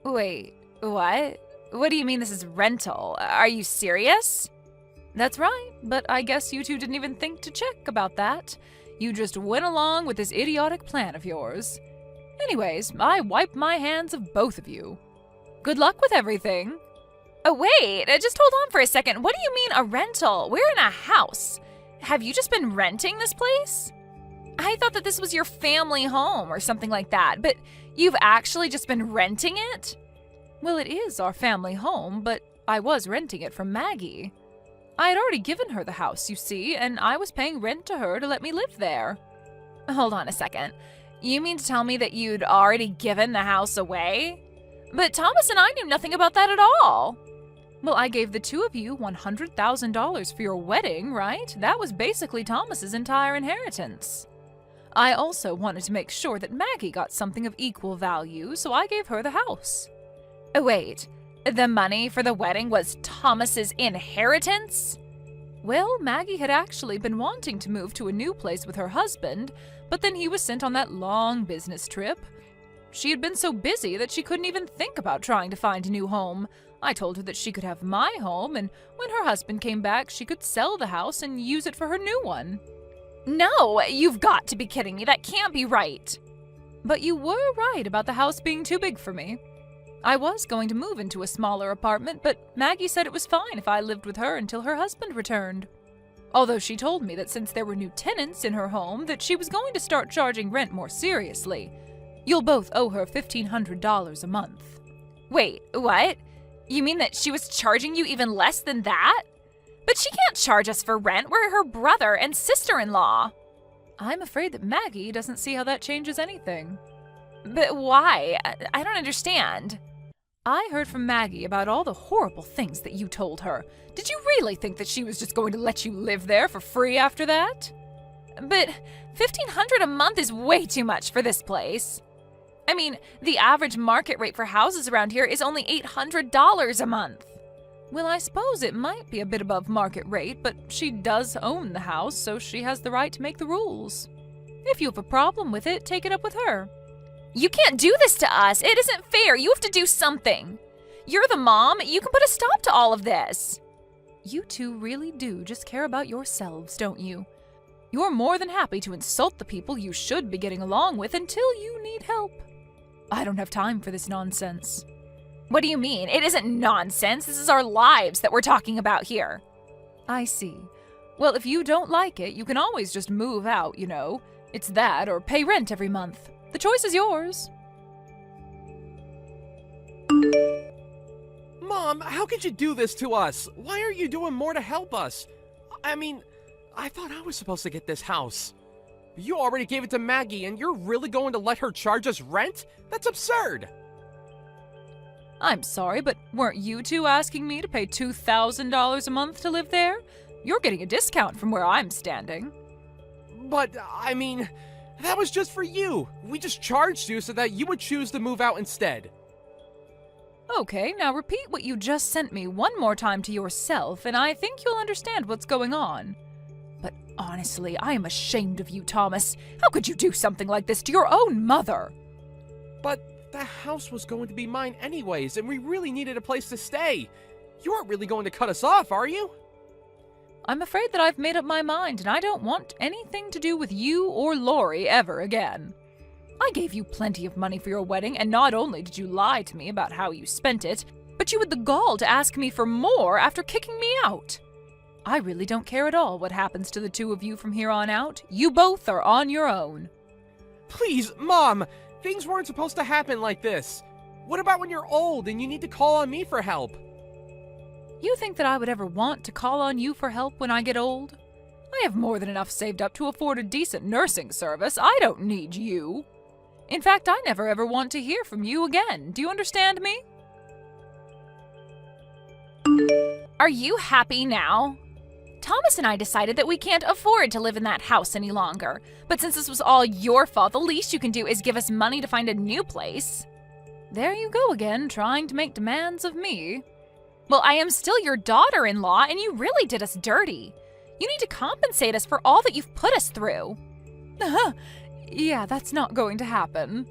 Wait, what? What do you mean this is rental? Are you serious? That's right, but I guess you two didn't even think to check about that. You just went along with this idiotic plan of yours. Anyways, I wipe my hands of both of you. Good luck with everything. Oh, wait, just hold on for a second. What do you mean a rental? We're in a house. Have you just been renting this place? I thought that this was your family home or something like that, but you've actually just been renting it? Well, it is our family home, but I was renting it from Maggie. I had already given her the house, you see, and I was paying rent to her to let me live there. Hold on a second. You mean to tell me that you'd already given the house away? But Thomas and I knew nothing about that at all. Well, I gave the two of you $100,000 for your wedding, right? That was basically Thomas's entire inheritance. I also wanted to make sure that Maggie got something of equal value, so I gave her the house. Oh, wait, the money for the wedding was Thomas's inheritance? Well, Maggie had actually been wanting to move to a new place with her husband, but then he was sent on that long business trip. She had been so busy that she couldn't even think about trying to find a new home. I told her that she could have my home, and when her husband came back, she could sell the house and use it for her new one. No, you've got to be kidding me. That can't be right. But you were right about the house being too big for me. I was going to move into a smaller apartment, but Maggie said it was fine if I lived with her until her husband returned. Although she told me that since there were new tenants in her home, that she was going to start charging rent more seriously. You'll both owe her $1,500 a month. Wait, what? You mean that she was charging you even less than that? But she can't charge us for rent. We're her brother and sister-in-law. I'm afraid that Maggie doesn't see how that changes anything. But why? I don't understand. I heard from Maggie about all the horrible things that you told her. Did you really think that she was just going to let you live there for free after that? But $1,500 a month is way too much for this place. I mean, the average market rate for houses around here is only $800 a month. Well, I suppose it might be a bit above market rate, but she does own the house, so she has the right to make the rules. If you have a problem with it, take it up with her. You can't do this to us. It isn't fair. You have to do something. You're the mom. You can put a stop to all of this. You two really do just care about yourselves, don't you? You're more than happy to insult the people you should be getting along with until you need help. I don't have time for this nonsense. What do you mean? It isn't nonsense. This is our lives that we're talking about here. I see. Well, if you don't like it, you can always just move out, you know. It's that or pay rent every month. The choice is yours. Mom, how could you do this to us? Why aren't you doing more to help us? I mean, I thought I was supposed to get this house. You already gave it to Maggie, and you're really going to let her charge us rent? That's absurd! I'm sorry, but weren't you two asking me to pay $2,000 a month to live there? You're getting a discount from where I'm standing. But, I mean, that was just for you. We just charged you so that you would choose to move out instead. Okay, now repeat what you just sent me one more time to yourself, and I think you'll understand what's going on. But honestly, I am ashamed of you, Thomas. How could you do something like this to your own mother? But the house was going to be mine anyways, and we really needed a place to stay. You aren't really going to cut us off, are you? I'm afraid that I've made up my mind, and I don't want anything to do with you or Lori ever again. I gave you plenty of money for your wedding, and not only did you lie to me about how you spent it, but you had the gall to ask me for more after kicking me out. I really don't care at all what happens to the two of you from here on out. You both are on your own. Please, Mom! Things weren't supposed to happen like this. What about when you're old and you need to call on me for help? You think that I would ever want to call on you for help when I get old? I have more than enough saved up to afford a decent nursing service. I don't need you. In fact, I never ever want to hear from you again. Do you understand me? Are you happy now? Thomas and I decided that we can't afford to live in that house any longer. But since this was all your fault, the least you can do is give us money to find a new place. There you go again, trying to make demands of me. Well, I am still your daughter-in-law, and you really did us dirty. You need to compensate us for all that you've put us through. Yeah, that's not going to happen.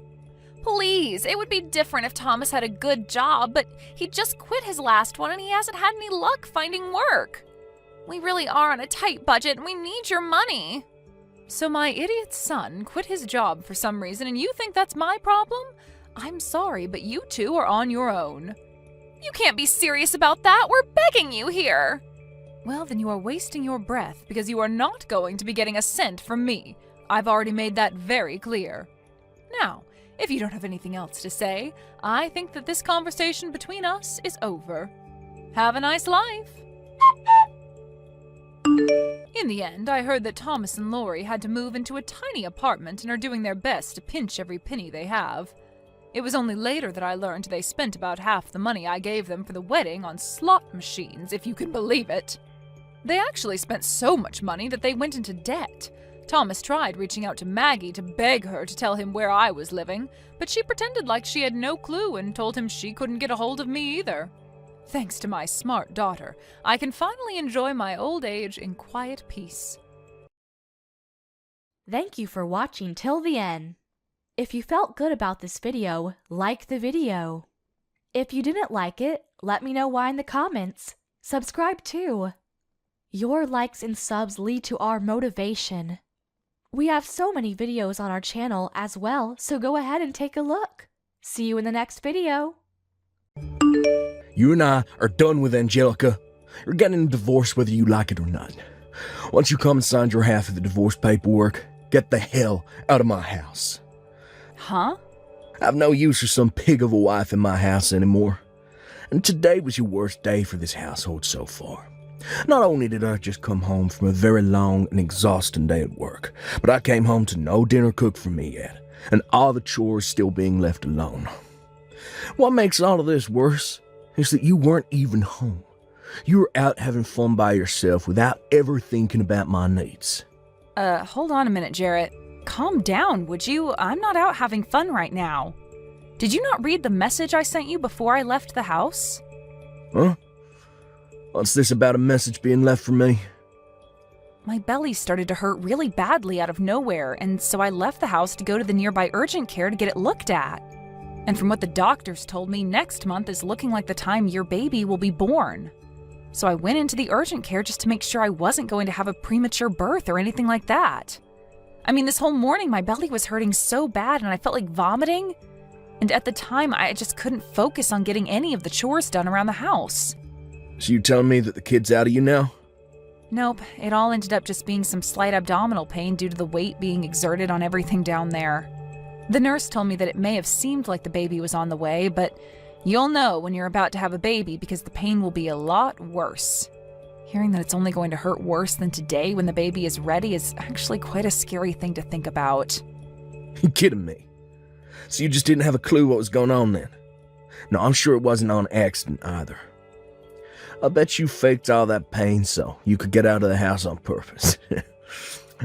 Please, it would be different if Thomas had a good job, but he just quit his last one and he hasn't had any luck finding work. We really are on a tight budget and we need your money. So my idiot son quit his job for some reason and you think that's my problem? I'm sorry, but you two are on your own. You can't be serious about that. We're begging you here. Well, then you are wasting your breath because you are not going to be getting a cent from me. I've already made that very clear. Now, if you don't have anything else to say, I think that this conversation between us is over. Have a nice life. In the end, I heard that Thomas and Lori had to move into a tiny apartment and are doing their best to pinch every penny they have. It was only later that I learned they spent about half the money I gave them for the wedding on slot machines, if you can believe it. They actually spent so much money that they went into debt. Thomas tried reaching out to Maggie to beg her to tell him where I was living, but she pretended like she had no clue and told him she couldn't get a hold of me either. Thanks to my smart daughter, I can finally enjoy my old age in quiet peace. Thank you for watching till the end. If you felt good about this video, like the video. If you didn't like it, let me know why in the comments. Subscribe too. Your likes and subs lead to our motivation. We have so many videos on our channel as well, so go ahead and take a look. See you in the next video. You and I are done with Angelica. You're getting a divorce whether you like it or not. Once you come and sign your half of the divorce paperwork, get the hell out of my house. Huh? I've no use for some pig of a wife in my house anymore. And today was your worst day for this household so far. Not only did I just come home from a very long and exhausting day at work, but I came home to no dinner cooked for me yet, and all the chores still being left alone. What makes all of this worse is that you weren't even home. You were out having fun by yourself without ever thinking about my needs. Hold on a minute, Jarrett. Calm down, would you? I'm not out having fun right now. Did you not read the message I sent you before I left the house? Huh? What's this about a message being left for me? My belly started to hurt really badly out of nowhere, and so I left the house to go to the nearby urgent care to get it looked at. And from what the doctors told me, next month is looking like the time your baby will be born. So I went into the urgent care just to make sure I wasn't going to have a premature birth or anything like that. I mean, this whole morning my belly was hurting so bad and I felt like vomiting. And at the time, I just couldn't focus on getting any of the chores done around the house. So you telling me that the kid's out of you now? Nope, it all ended up just being some slight abdominal pain due to the weight being exerted on everything down there. The nurse told me that it may have seemed like the baby was on the way, but you'll know when you're about to have a baby because the pain will be a lot worse. Hearing that it's only going to hurt worse than today when the baby is ready is actually quite a scary thing to think about. You kidding me? So you just didn't have a clue what was going on then? No, I'm sure it wasn't on accident either. I bet you faked all that pain so you could get out of the house on purpose.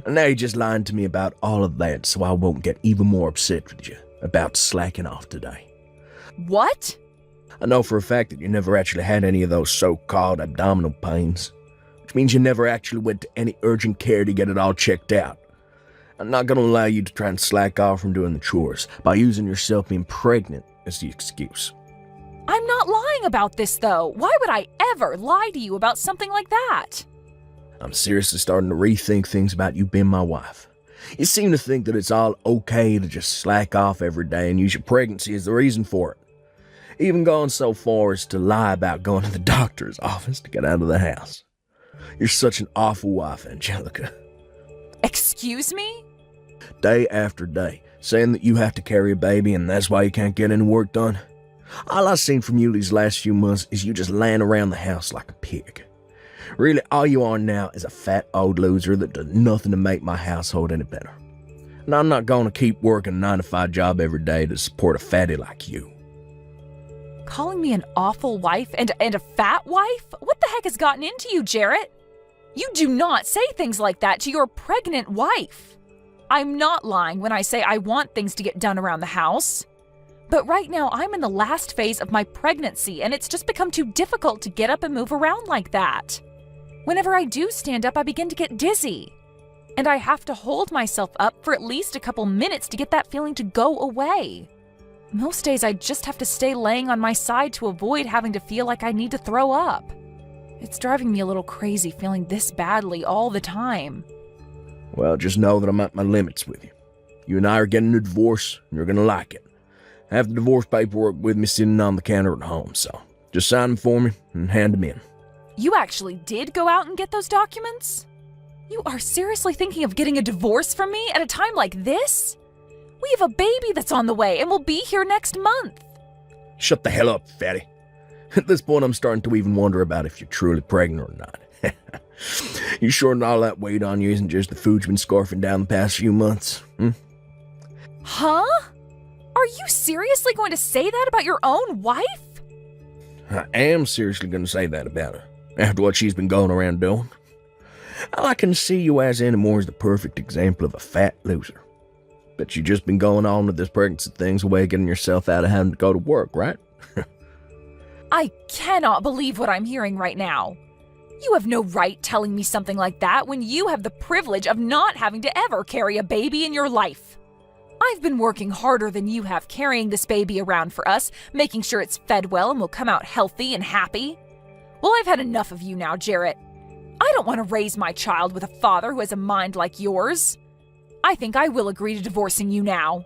And now you're just lying to me about all of that so I won't get even more upset with you about slacking off today. What? I know for a fact that you never actually had any of those so-called abdominal pains, which means you never actually went to any urgent care to get it all checked out. I'm not going to allow you to try and slack off from doing the chores by using yourself being pregnant as the excuse. I'm not lying about this, though. Why would I ever lie to you about something like that? I'm seriously starting to rethink things about you being my wife. You seem to think that it's all okay to just slack off every day and use your pregnancy as the reason for it. Even going so far as to lie about going to the doctor's office to get out of the house. You're such an awful wife, Angelica. Excuse me? Day after day, saying that you have to carry a baby and that's why you can't get any work done. All I've seen from you these last few months is you just laying around the house like a pig. Really, all you are now is a fat old loser that does nothing to make my household any better. And I'm not going to keep working a 9-to-5 job every day to support a fatty like you. Calling me an awful wife and a fat wife? What the heck has gotten into you, Jarrett? You do not say things like that to your pregnant wife. I'm not lying when I say I want things to get done around the house. But right now, I'm in the last phase of my pregnancy, and it's just become too difficult to get up and move around like that. Whenever I do stand up, I begin to get dizzy. And I have to hold myself up for at least a couple minutes to get that feeling to go away. Most days, I just have to stay laying on my side to avoid having to feel like I need to throw up. It's driving me a little crazy feeling this badly all the time. Well, just know that I'm at my limits with you. You and I are getting a divorce, and you're going to like it. I have the divorce paperwork with me sitting on the counter at home, so just sign them for me and hand them in. You actually did go out and get those documents? You are seriously thinking of getting a divorce from me at a time like this? We have a baby that's on the way and will be here next month. Shut the hell up, fatty. At this point, I'm starting to even wonder about if you're truly pregnant or not. You sure that all that weight on you isn't just the food you've been scarfing down the past few months? Huh? Are you seriously going to say that about your own wife? I am seriously going to say that about her, after what she's been going around doing. All I can see you as anymore is the perfect example of a fat loser. But you've just been going on with this pregnancy thing's a way of getting yourself out of having to go to work, right? I cannot believe what I'm hearing right now. You have no right telling me something like that when you have the privilege of not having to ever carry a baby in your life. I've been working harder than you have carrying this baby around for us, making sure it's fed well and will come out healthy and happy. Well, I've had enough of you now, Jarrett. I don't want to raise my child with a father who has a mind like yours. I think I will agree to divorcing you now.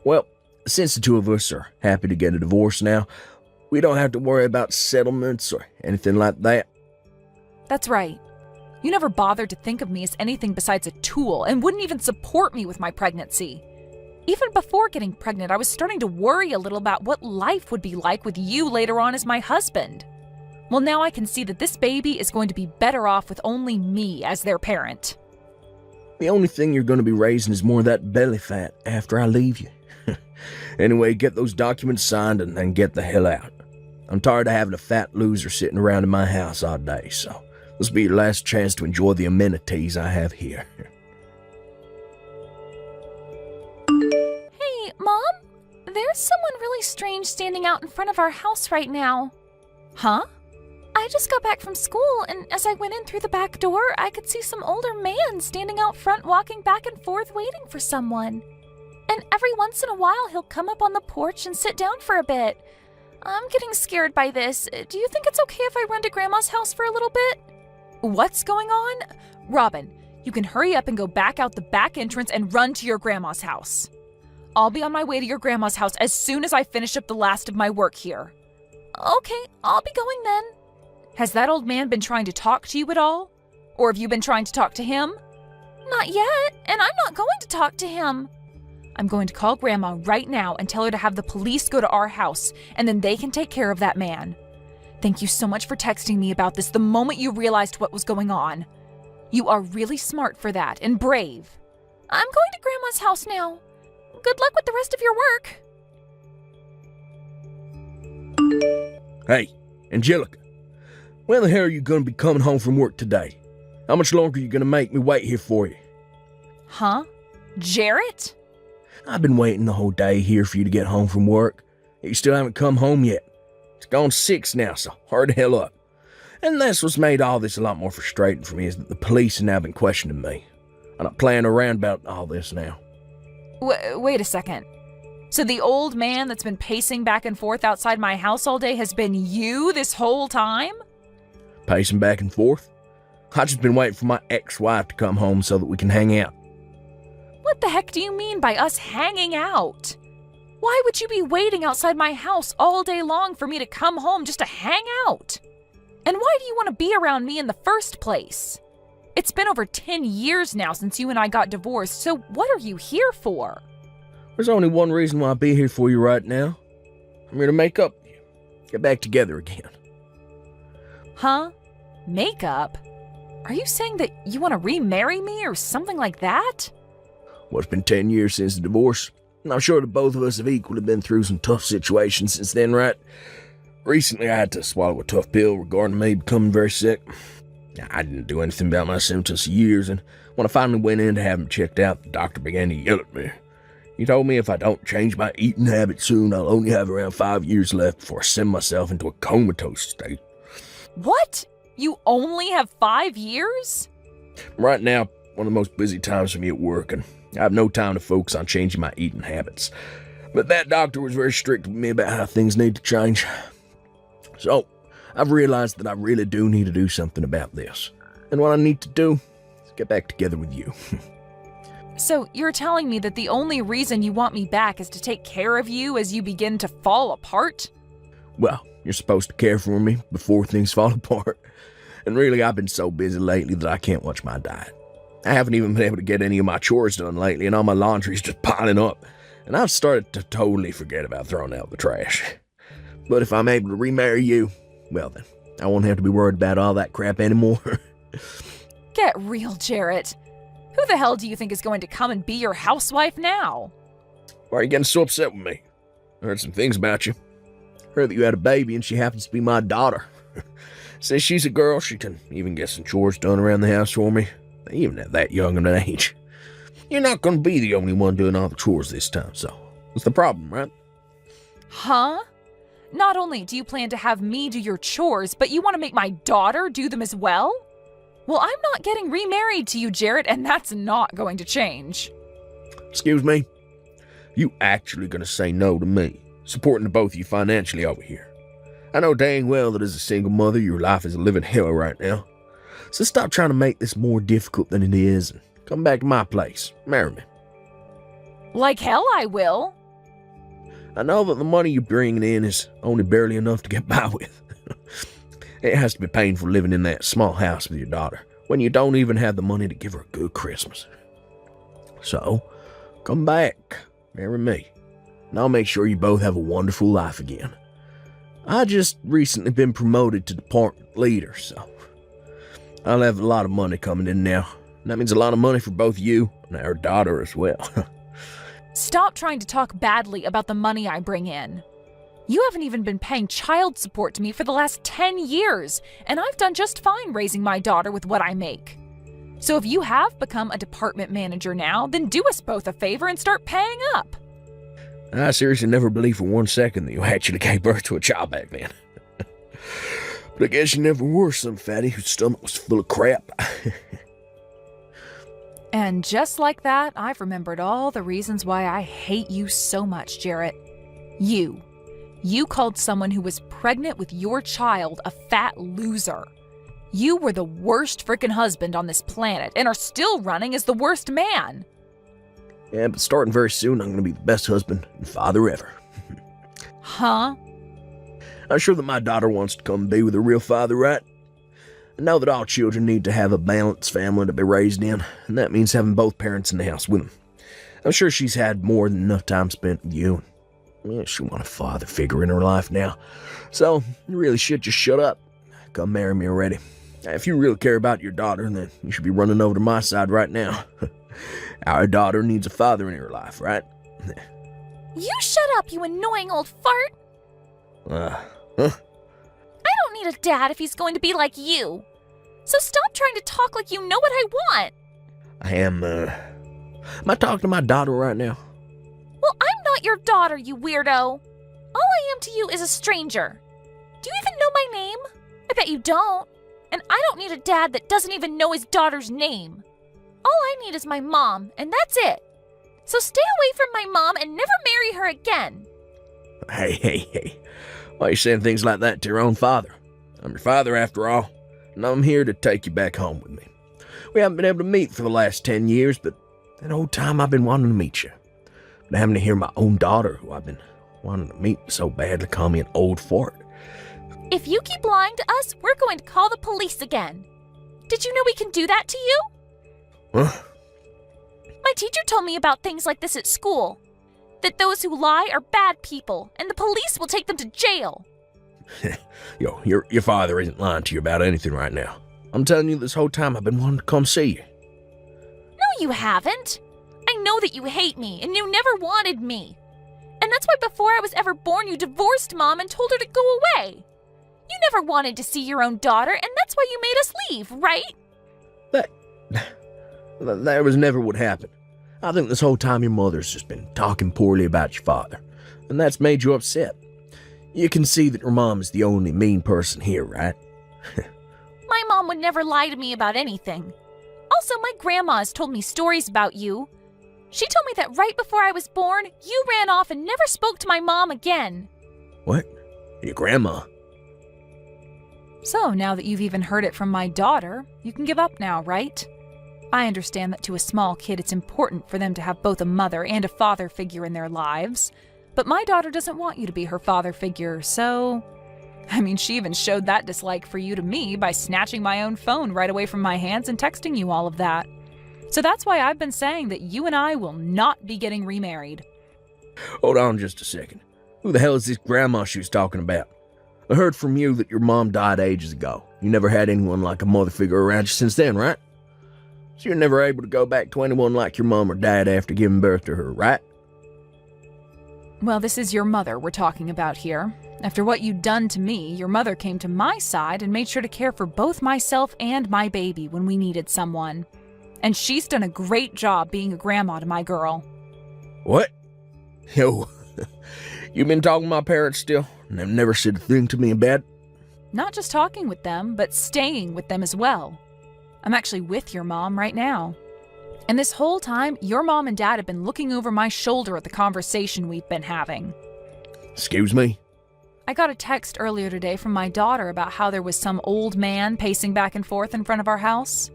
Well, since the two of us are happy to get a divorce now, we don't have to worry about settlements or anything like that. That's right. You never bothered to think of me as anything besides a tool and wouldn't even support me with my pregnancy. Even before getting pregnant, I was starting to worry a little about what life would be like with you later on as my husband. Well, now I can see that this baby is going to be better off with only me as their parent. The only thing you're going to be raising is more of that belly fat after I leave you. Anyway, get those documents signed and then get the hell out. I'm tired of having a fat loser sitting around in my house all day, so this will be your last chance to enjoy the amenities I have here. Hey, Mom? There's someone really strange standing out in front of our house right now. Huh? I just got back from school, and as I went in through the back door, I could see some older man standing out front walking back and forth waiting for someone. And every once in a while, he'll come up on the porch and sit down for a bit. I'm getting scared by this. Do you think it's okay if I run to Grandma's house for a little bit? What's going on? Robin, you can hurry up and go back out the back entrance and run to your Grandma's house. I'll be on my way to your Grandma's house as soon as I finish up the last of my work here. Okay, I'll be going then. Has that old man been trying to talk to you at all? Or have you been trying to talk to him? Not yet, and I'm not going to talk to him. I'm going to call Grandma right now and tell her to have the police go to our house, and then they can take care of that man. Thank you so much for texting me about this the moment you realized what was going on. You are really smart for that and brave. I'm going to Grandma's house now. Good luck with the rest of your work. Hey, Angelica, when the hell are you going to be coming home from work today? How much longer are you going to make me wait here for you? Huh? Jarrett? I've been waiting the whole day here for you to get home from work. You still haven't come home yet. It's gone 6 now, so hurry the hell up. And that's what's made all this a lot more frustrating for me, is that the police have now been questioning me. I'm not playing around about all this now. Wait a second. So the old man that's been pacing back and forth outside my house all day has been you this whole time? Pacing back and forth? I've just been waiting for my ex-wife to come home so that we can hang out. What the heck do you mean by us hanging out? Why would you be waiting outside my house all day long for me to come home just to hang out? And why do you want to be around me in the first place? It's been over 10 years now since you and I got divorced, so what are you here for? There's only one reason why I'll be here for you right now. I'm here to make up with you. Get back together again. Huh? Make up? Are you saying that you want to remarry me or something like that? Well, it's been 10 years since the divorce, and I'm sure that both of us have equally been through some tough situations since then, right? Recently, I had to swallow a tough pill regarding me becoming very sick. I didn't do anything about my symptoms for years, and when I finally went in to have them checked out, the doctor began to yell at me. He told me if I don't change my eating habits soon, I'll only have around 5 years left before I send myself into a comatose state. What? You only have 5 years? Right now, one of the most busy times for me at work, and I have no time to focus on changing my eating habits. But that doctor was very strict with me about how things need to change. So, I've realized that I really do need to do something about this. And what I need to do is get back together with you. So you're telling me that the only reason you want me back is to take care of you as you begin to fall apart? Well, you're supposed to care for me before things fall apart. And really, I've been so busy lately that I can't watch my diet. I haven't even been able to get any of my chores done lately, and all my laundry's just piling up. And I've started to totally forget about throwing out the trash. But if I'm able to remarry you, well then, I won't have to be worried about all that crap anymore. Get real, Jarrett. Who the hell do you think is going to come and be your housewife now? Why are you getting so upset with me? I heard some things about you. Heard that you had a baby and she happens to be my daughter. Since she's a girl, she can even get some chores done around the house for me, even at that young of an age. You're not going to be the only one doing all the chores this time, so what's the problem, right? Huh? Not only do you plan to have me do your chores, but you want to make my daughter do them as well? Well, I'm not getting remarried to you, Jarrett, and that's not going to change. Excuse me? You actually going to say no to me, supporting the both of you financially over here? I know dang well that as a single mother, your life is a living hell right now. So stop trying to make this more difficult than it is and come back to my place. Marry me. Like hell I will. I know that the money you're bringing in is only barely enough to get by with. It has to be painful living in that small house with your daughter, when you don't even have the money to give her a good Christmas. So, come back, marry me, and I'll make sure you both have a wonderful life again. I just recently been promoted to department leader, so I'll have a lot of money coming in now. And that means a lot of money for both you and our daughter as well. Stop trying to talk badly about the money I bring in. You haven't even been paying child support to me for the last 10 years, and I've done just fine raising my daughter with what I make. So if you have become a department manager now, then do us both a favor and start paying up. I seriously never believed for 1 second that you actually gave birth to a child back then. But I guess you never were some fatty whose stomach was full of crap. And just like that, I've remembered all the reasons why I hate you so much, Jarrett. You called someone who was pregnant with your child a fat loser. You were the worst frickin' husband on this planet and are still running as the worst man. Yeah, but starting very soon, I'm going to be the best husband and father ever. Huh? I'm sure that my daughter wants to come be with a real father, right? I know that all children need to have a balanced family to be raised in, and that means having both parents in the house with them. I'm sure she's had more than enough time spent with you. Yeah, she wants a father figure in her life now. So, you really should just shut up. Come marry me already. If you really care about your daughter, then you should be running over to my side right now. Our daughter needs a father in her life, right? You shut up, you annoying old fart! Huh? I don't need a dad if he's going to be like you. So stop trying to talk like you know what I want. Am I talking to my daughter right now? Well, I'm not your daughter, you weirdo. All I am to you is a stranger. Do you even know my name? I bet you don't. And I don't need a dad that doesn't even know his daughter's name. All I need is my mom, and that's it. So stay away from my mom and never marry her again. Hey. Why are you saying things like that to your own father? I'm your father after all, and I'm here to take you back home with me. We haven't been able to meet for the last 10 years, but that whole time I've been wanting to meet you. But having to hear my own daughter, who I've been wanting to meet so badly, call me an old fart. If you keep lying to us, we're going to call the police again. Did you know we can do that to you? Huh? My teacher told me about things like this at school. That those who lie are bad people, and the police will take them to jail. Yo, your father isn't lying to you about anything right now. I'm telling you, this whole time I've been wanting to come see you. No, you haven't. I know that you hate me, and you never wanted me. And that's why before I was ever born, you divorced Mom and told her to go away. You never wanted to see your own daughter, and that's why you made us leave, right? That was never what happened. I think this whole time your mother's just been talking poorly about your father, and that's made you upset. You can see that your mom is the only mean person here, right? My mom would never lie to me about anything. Also, my grandma has told me stories about you. She told me that right before I was born, you ran off and never spoke to my mom again. What? Your grandma? So, now that you've even heard it from my daughter, you can give up now, right? I understand that to a small kid it's important for them to have both a mother and a father figure in their lives, but my daughter doesn't want you to be her father figure, so... I mean, she even showed that dislike for you to me by snatching my own phone right away from my hands and texting you all of that. So that's why I've been saying that you and I will not be getting remarried. Hold on just a second. Who the hell is this grandma she was talking about? I heard from you that your mom died ages ago. You never had anyone like a mother figure around you since then, right? So you're never able to go back to anyone like your mom or dad after giving birth to her, right? Well, this is your mother we're talking about here. After what you'd done to me, your mother came to my side and made sure to care for both myself and my baby when we needed someone. And she's done a great job being a grandma to my girl. What? Yo, you been talking to my parents still? And they've never said a thing to me about it? Not just talking with them, but staying with them as well. I'm actually with your mom right now. And this whole time, your mom and dad have been looking over my shoulder at the conversation we've been having. Excuse me? I got a text earlier today from my daughter about how there was some old man pacing back and forth in front of our house.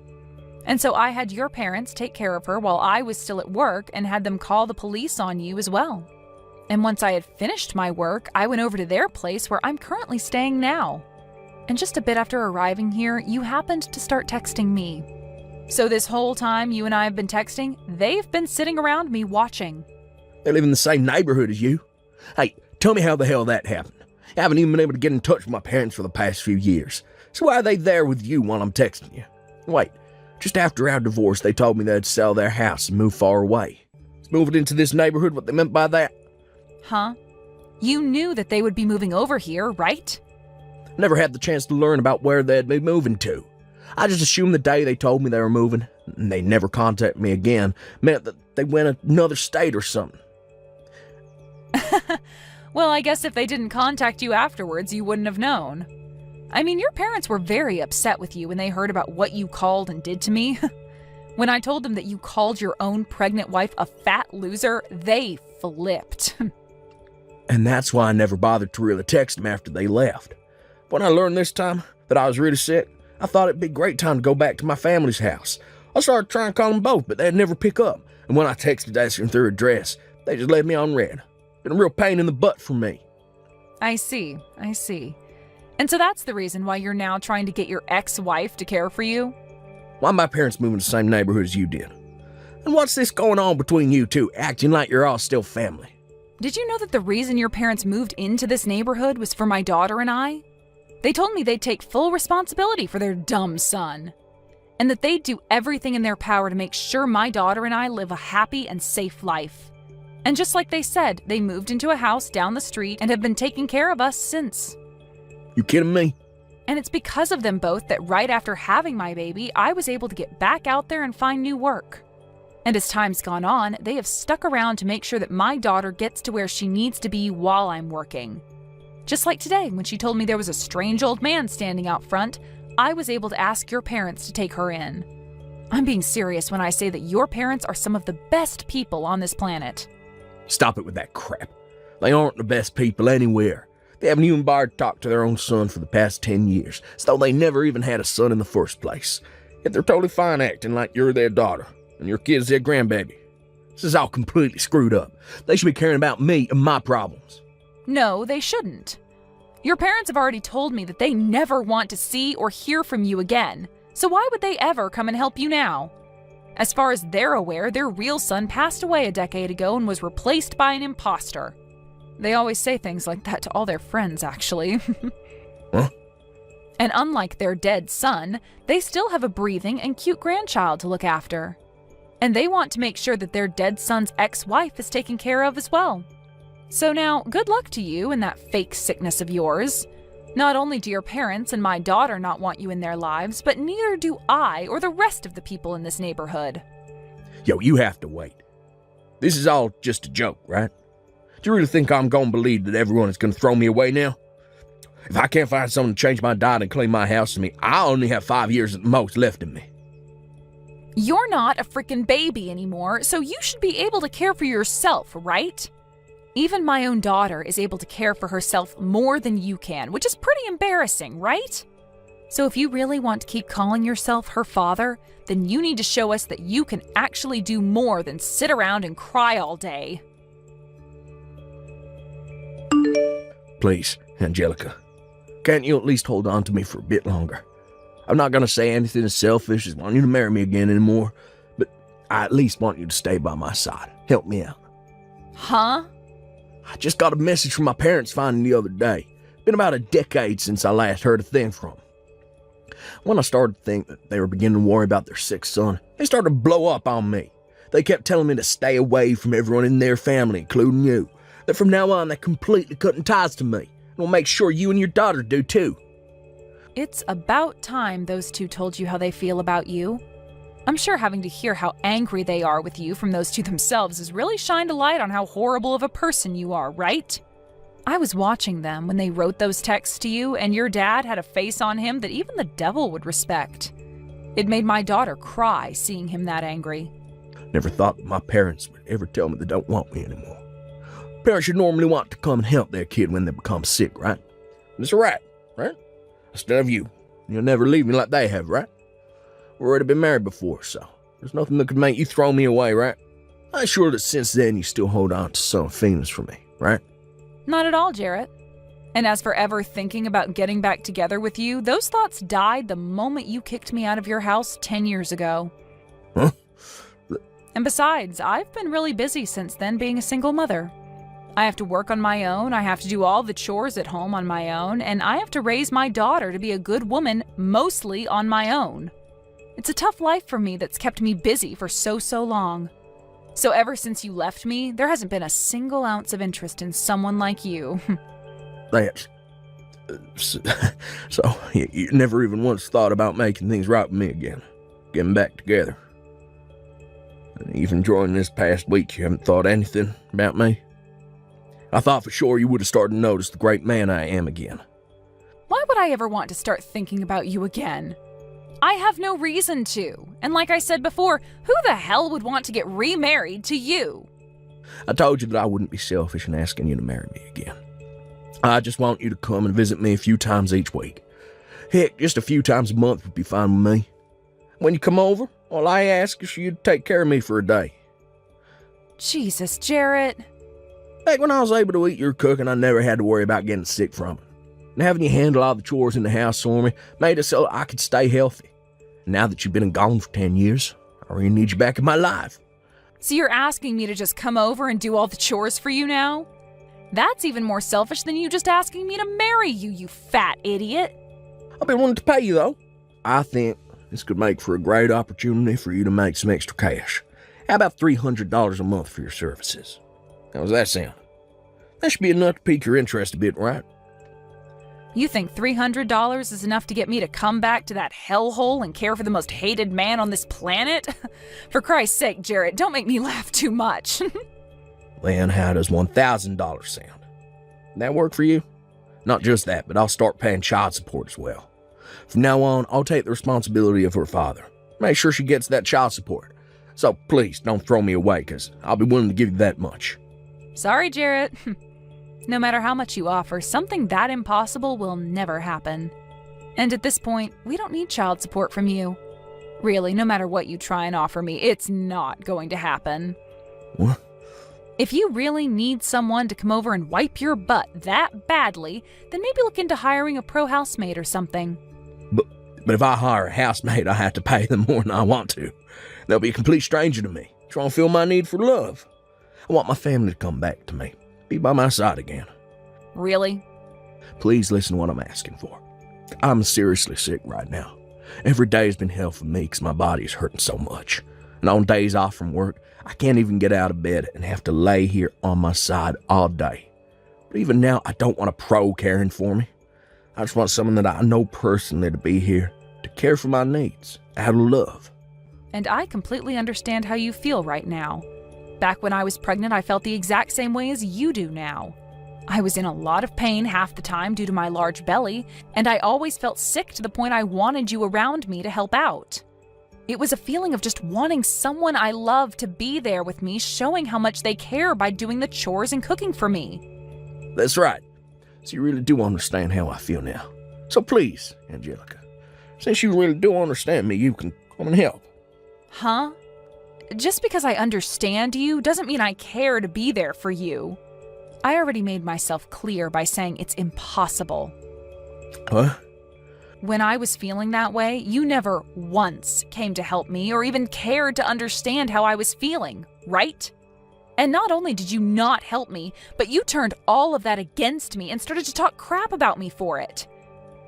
And so I had your parents take care of her while I was still at work and had them call the police on you as well. And once I had finished my work, I went over to their place where I'm currently staying now. And just a bit after arriving here, you happened to start texting me. So this whole time you and I have been texting, they've been sitting around me watching. They live in the same neighborhood as you. Hey, tell me how the hell that happened. I haven't even been able to get in touch with my parents for the past few years. So why are they there with you while I'm texting you? Wait, just after our divorce, they told me they'd sell their house and move far away. Is moving into this neighborhood what they meant by that? Huh? You knew that they would be moving over here, right? Never had the chance to learn about where they'd be moving to. I just assumed the day they told me they were moving, and they never contacted me again, meant that they went another state or something. Well, I guess if they didn't contact you afterwards, you wouldn't have known. I mean, your parents were very upset with you when they heard about what you called and did to me. When I told them that you called your own pregnant wife a fat loser, they flipped. And that's why I never bothered to really text them after they left. When I learned this time that I was really sick, I thought it'd be a great time to go back to my family's house. I started trying to call them both, but they'd never pick up. And when I texted asking their address, they just left me on red. Been a real pain in the butt for me. I see. And so that's the reason why you're now trying to get your ex-wife to care for you? Why my parents moving to the same neighborhood as you did? And what's this going on between you two, acting like you're all still family? Did you know that the reason your parents moved into this neighborhood was for my daughter and I? They told me they'd take full responsibility for their dumb son, and that they'd do everything in their power to make sure my daughter and I live a happy and safe life. And just like they said, they moved into a house down the street and have been taking care of us since. You kidding me? And it's because of them both that right after having my baby, I was able to get back out there and find new work. And as time's gone on, they have stuck around to make sure that my daughter gets to where she needs to be while I'm working. Just like today, when she told me there was a strange old man standing out front, I was able to ask your parents to take her in. I'm being serious when I say that your parents are some of the best people on this planet. Stop it with that crap. They aren't the best people anywhere. They haven't even bothered to talk to their own son for the past 10 years, as though they never even had a son in the first place. Yet they're totally fine acting like you're their daughter, and your kid's their grandbaby. This is all completely screwed up. They should be caring about me and my problems. No, they shouldn't. Your parents have already told me that they never want to see or hear from you again, so why would they ever come and help you now? As far as they're aware, their real son passed away a decade ago and was replaced by an imposter. They always say things like that to all their friends, actually. Huh? And unlike their dead son, they still have a breathing and cute grandchild to look after. And they want to make sure that their dead son's ex-wife is taken care of as well. So now, good luck to you and that fake sickness of yours. Not only do your parents and my daughter not want you in their lives, but neither do I or the rest of the people in this neighborhood. Yo, you have to wait. This is all just a joke, right? Do you really think I'm going to believe that everyone is going to throw me away now? If I can't find someone to change my diet and clean my house to me, I only have 5 years at the most left in me. You're not a freaking baby anymore, so you should be able to care for yourself, right? Even my own daughter is able to care for herself more than you can, which is pretty embarrassing, right? So if you really want to keep calling yourself her father, then you need to show us that you can actually do more than sit around and cry all day. Please, Angelica, can't you at least hold on to me for a bit longer? I'm not going to say anything as selfish as wanting you to marry me again anymore, but I at least want you to stay by my side. Help me out. Huh? I just got a message from my parents finding the other day. Been about a decade since I last heard a thing from them. When I started to think that they were beginning to worry about their sick son, they started to blow up on me. They kept telling me to stay away from everyone in their family, including you. That from now on, they're completely cutting ties to me. And we'll make sure you and your daughter do too. It's about time those two told you how they feel about you. I'm sure having to hear how angry they are with you from those two themselves has really shined a light on how horrible of a person you are, right? I was watching them when they wrote those texts to you, and your dad had a face on him that even the devil would respect. It made my daughter cry seeing him that angry. Never thought that my parents would ever tell me they don't want me anymore. Parents should normally want to come and help their kid when they become sick, right? It's right? Instead of you. You'll never leave me like they have, right? We've already been married before, so there's nothing that could make you throw me away, right? I'm sure that since then you still hold on to some feelings for me, right? Not at all, Jarrett. And as for ever thinking about getting back together with you, those thoughts died the moment you kicked me out of your house 10 years ago. Huh? And besides, I've been really busy since then being a single mother. I have to work on my own, I have to do all the chores at home on my own, and I have to raise my daughter to be a good woman mostly on my own. It's a tough life for me that's kept me busy for so long. So ever since you left me, there hasn't been a single ounce of interest in someone like you. That's... So, you never even once thought about making things right with me again. Getting back together. And even during this past week, you haven't thought anything about me? I thought for sure you would have started to notice the great man I am again. Why would I ever want to start thinking about you again? I have no reason to. And like I said before, who the hell would want to get remarried to you? I told you that I wouldn't be selfish in asking you to marry me again. I just want you to come and visit me a few times each week. Heck, just a few times a month would be fine with me. When you come over, all I ask is you to take care of me for a day. Jesus, Jarrett. Back when I was able to eat your cooking, I never had to worry about getting sick from it. And having you handle all the chores in the house for me made it so I could stay healthy. Now that you've been gone for 10 years, I really need you back in my life. So you're asking me to just come over and do all the chores for you now? That's even more selfish than you just asking me to marry you, you fat idiot. I'll be willing to pay you, though. I think this could make for a great opportunity for you to make some extra cash. How about $300 a month for your services? How does that sound? That should be enough to pique your interest a bit, right? You think $300 is enough to get me to come back to that hellhole and care for the most hated man on this planet? For Christ's sake, Jarrett, don't make me laugh too much. Then how does $1,000 sound? That work for you? Not just that, but I'll start paying child support as well. From now on, I'll take the responsibility of her father. Make sure she gets that child support. So please, don't throw me away, because I'll be willing to give you that much. Sorry, Jarrett. No matter how much you offer, something that impossible will never happen. And at this point, we don't need child support from you. Really, no matter what you try and offer me, it's not going to happen. What? If you really need someone to come over and wipe your butt that badly, then maybe look into hiring a pro housemaid or something. But if I hire a housemaid, I have to pay them more than I want to. They'll be a complete stranger to me, trying to feel my need for love. I want my family to come back to me, be by my side again. Really? Please listen to what I'm asking for. I'm seriously sick right now. Every day has been hell for me because my body is hurting so much. And on days off from work, I can't even get out of bed and have to lay here on my side all day. But even now, I don't want a pro caring for me. I just want someone that I know personally to be here to care for my needs, out of love. And I completely understand how you feel right now. Back when I was pregnant, I felt the exact same way as you do now. I was in a lot of pain half the time due to my large belly, and I always felt sick to the point I wanted you around me to help out. It was a feeling of just wanting someone I love to be there with me, showing how much they care by doing the chores and cooking for me. That's right. So you really do understand how I feel now. So please, Angelica, since you really do understand me, you can come and help. Huh? Just because I understand you doesn't mean I care to be there for you. I already made myself clear by saying it's impossible. Huh? When I was feeling that way, you never once came to help me or even cared to understand how I was feeling, right? And not only did you not help me, but you turned all of that against me and started to talk crap about me for it.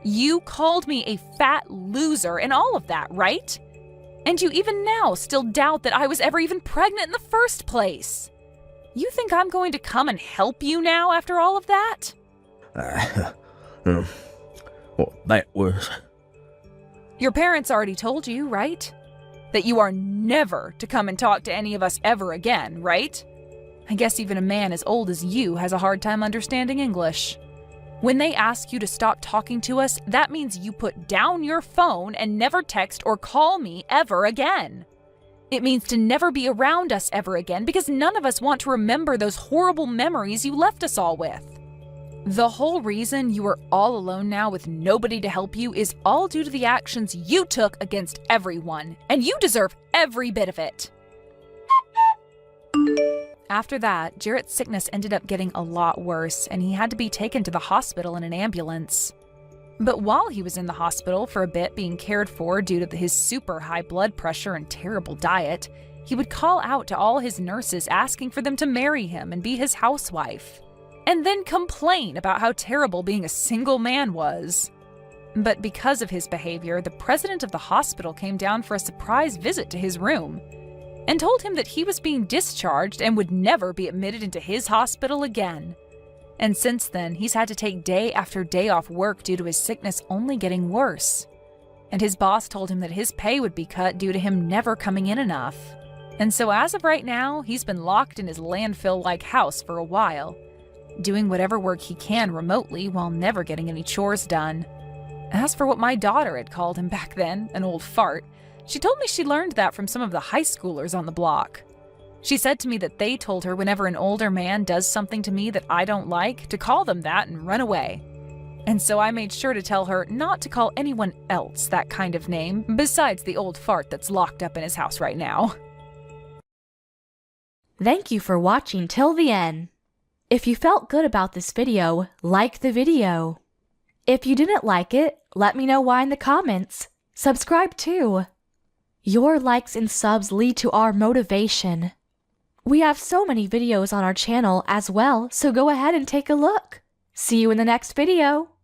You called me a fat loser and all of that, right? And you even now still doubt that I was ever even pregnant in the first place. You think I'm going to come and help you now after all of that? Well, that was... Your parents already told you, right? That you are never to come and talk to any of us ever again, right? I guess even a man as old as you has a hard time understanding English. When they ask you to stop talking to us, that means you put down your phone and never text or call me ever again. It means to never be around us ever again because none of us want to remember those horrible memories you left us all with. The whole reason you are all alone now with nobody to help you is all due to the actions you took against everyone, and you deserve every bit of it. After that, Jarrett's sickness ended up getting a lot worse, and he had to be taken to the hospital in an ambulance. But while he was in the hospital for a bit being cared for due to his super high blood pressure and terrible diet, he would call out to all his nurses asking for them to marry him and be his housewife, and then complain about how terrible being a single man was. But because of his behavior, the president of the hospital came down for a surprise visit to his room and told him that he was being discharged and would never be admitted into his hospital again. And since then, he's had to take day after day off work due to his sickness only getting worse. And his boss told him that his pay would be cut due to him never coming in enough. And so as of right now, he's been locked in his landfill-like house for a while, doing whatever work he can remotely while never getting any chores done. As for what my daughter had called him back then, an old fart, she told me she learned that from some of the high schoolers on the block. She said to me that they told her whenever an older man does something to me that I don't like, to call them that and run away. And so I made sure to tell her not to call anyone else that kind of name, besides the old fart that's locked up in his house right now. Thank you for watching till the end. If you felt good about this video, like the video. If you didn't like it, let me know why in the comments. Subscribe too. Your likes and subs lead to our motivation. We have so many videos on our channel as well, so go ahead and take a look. See you in the next video.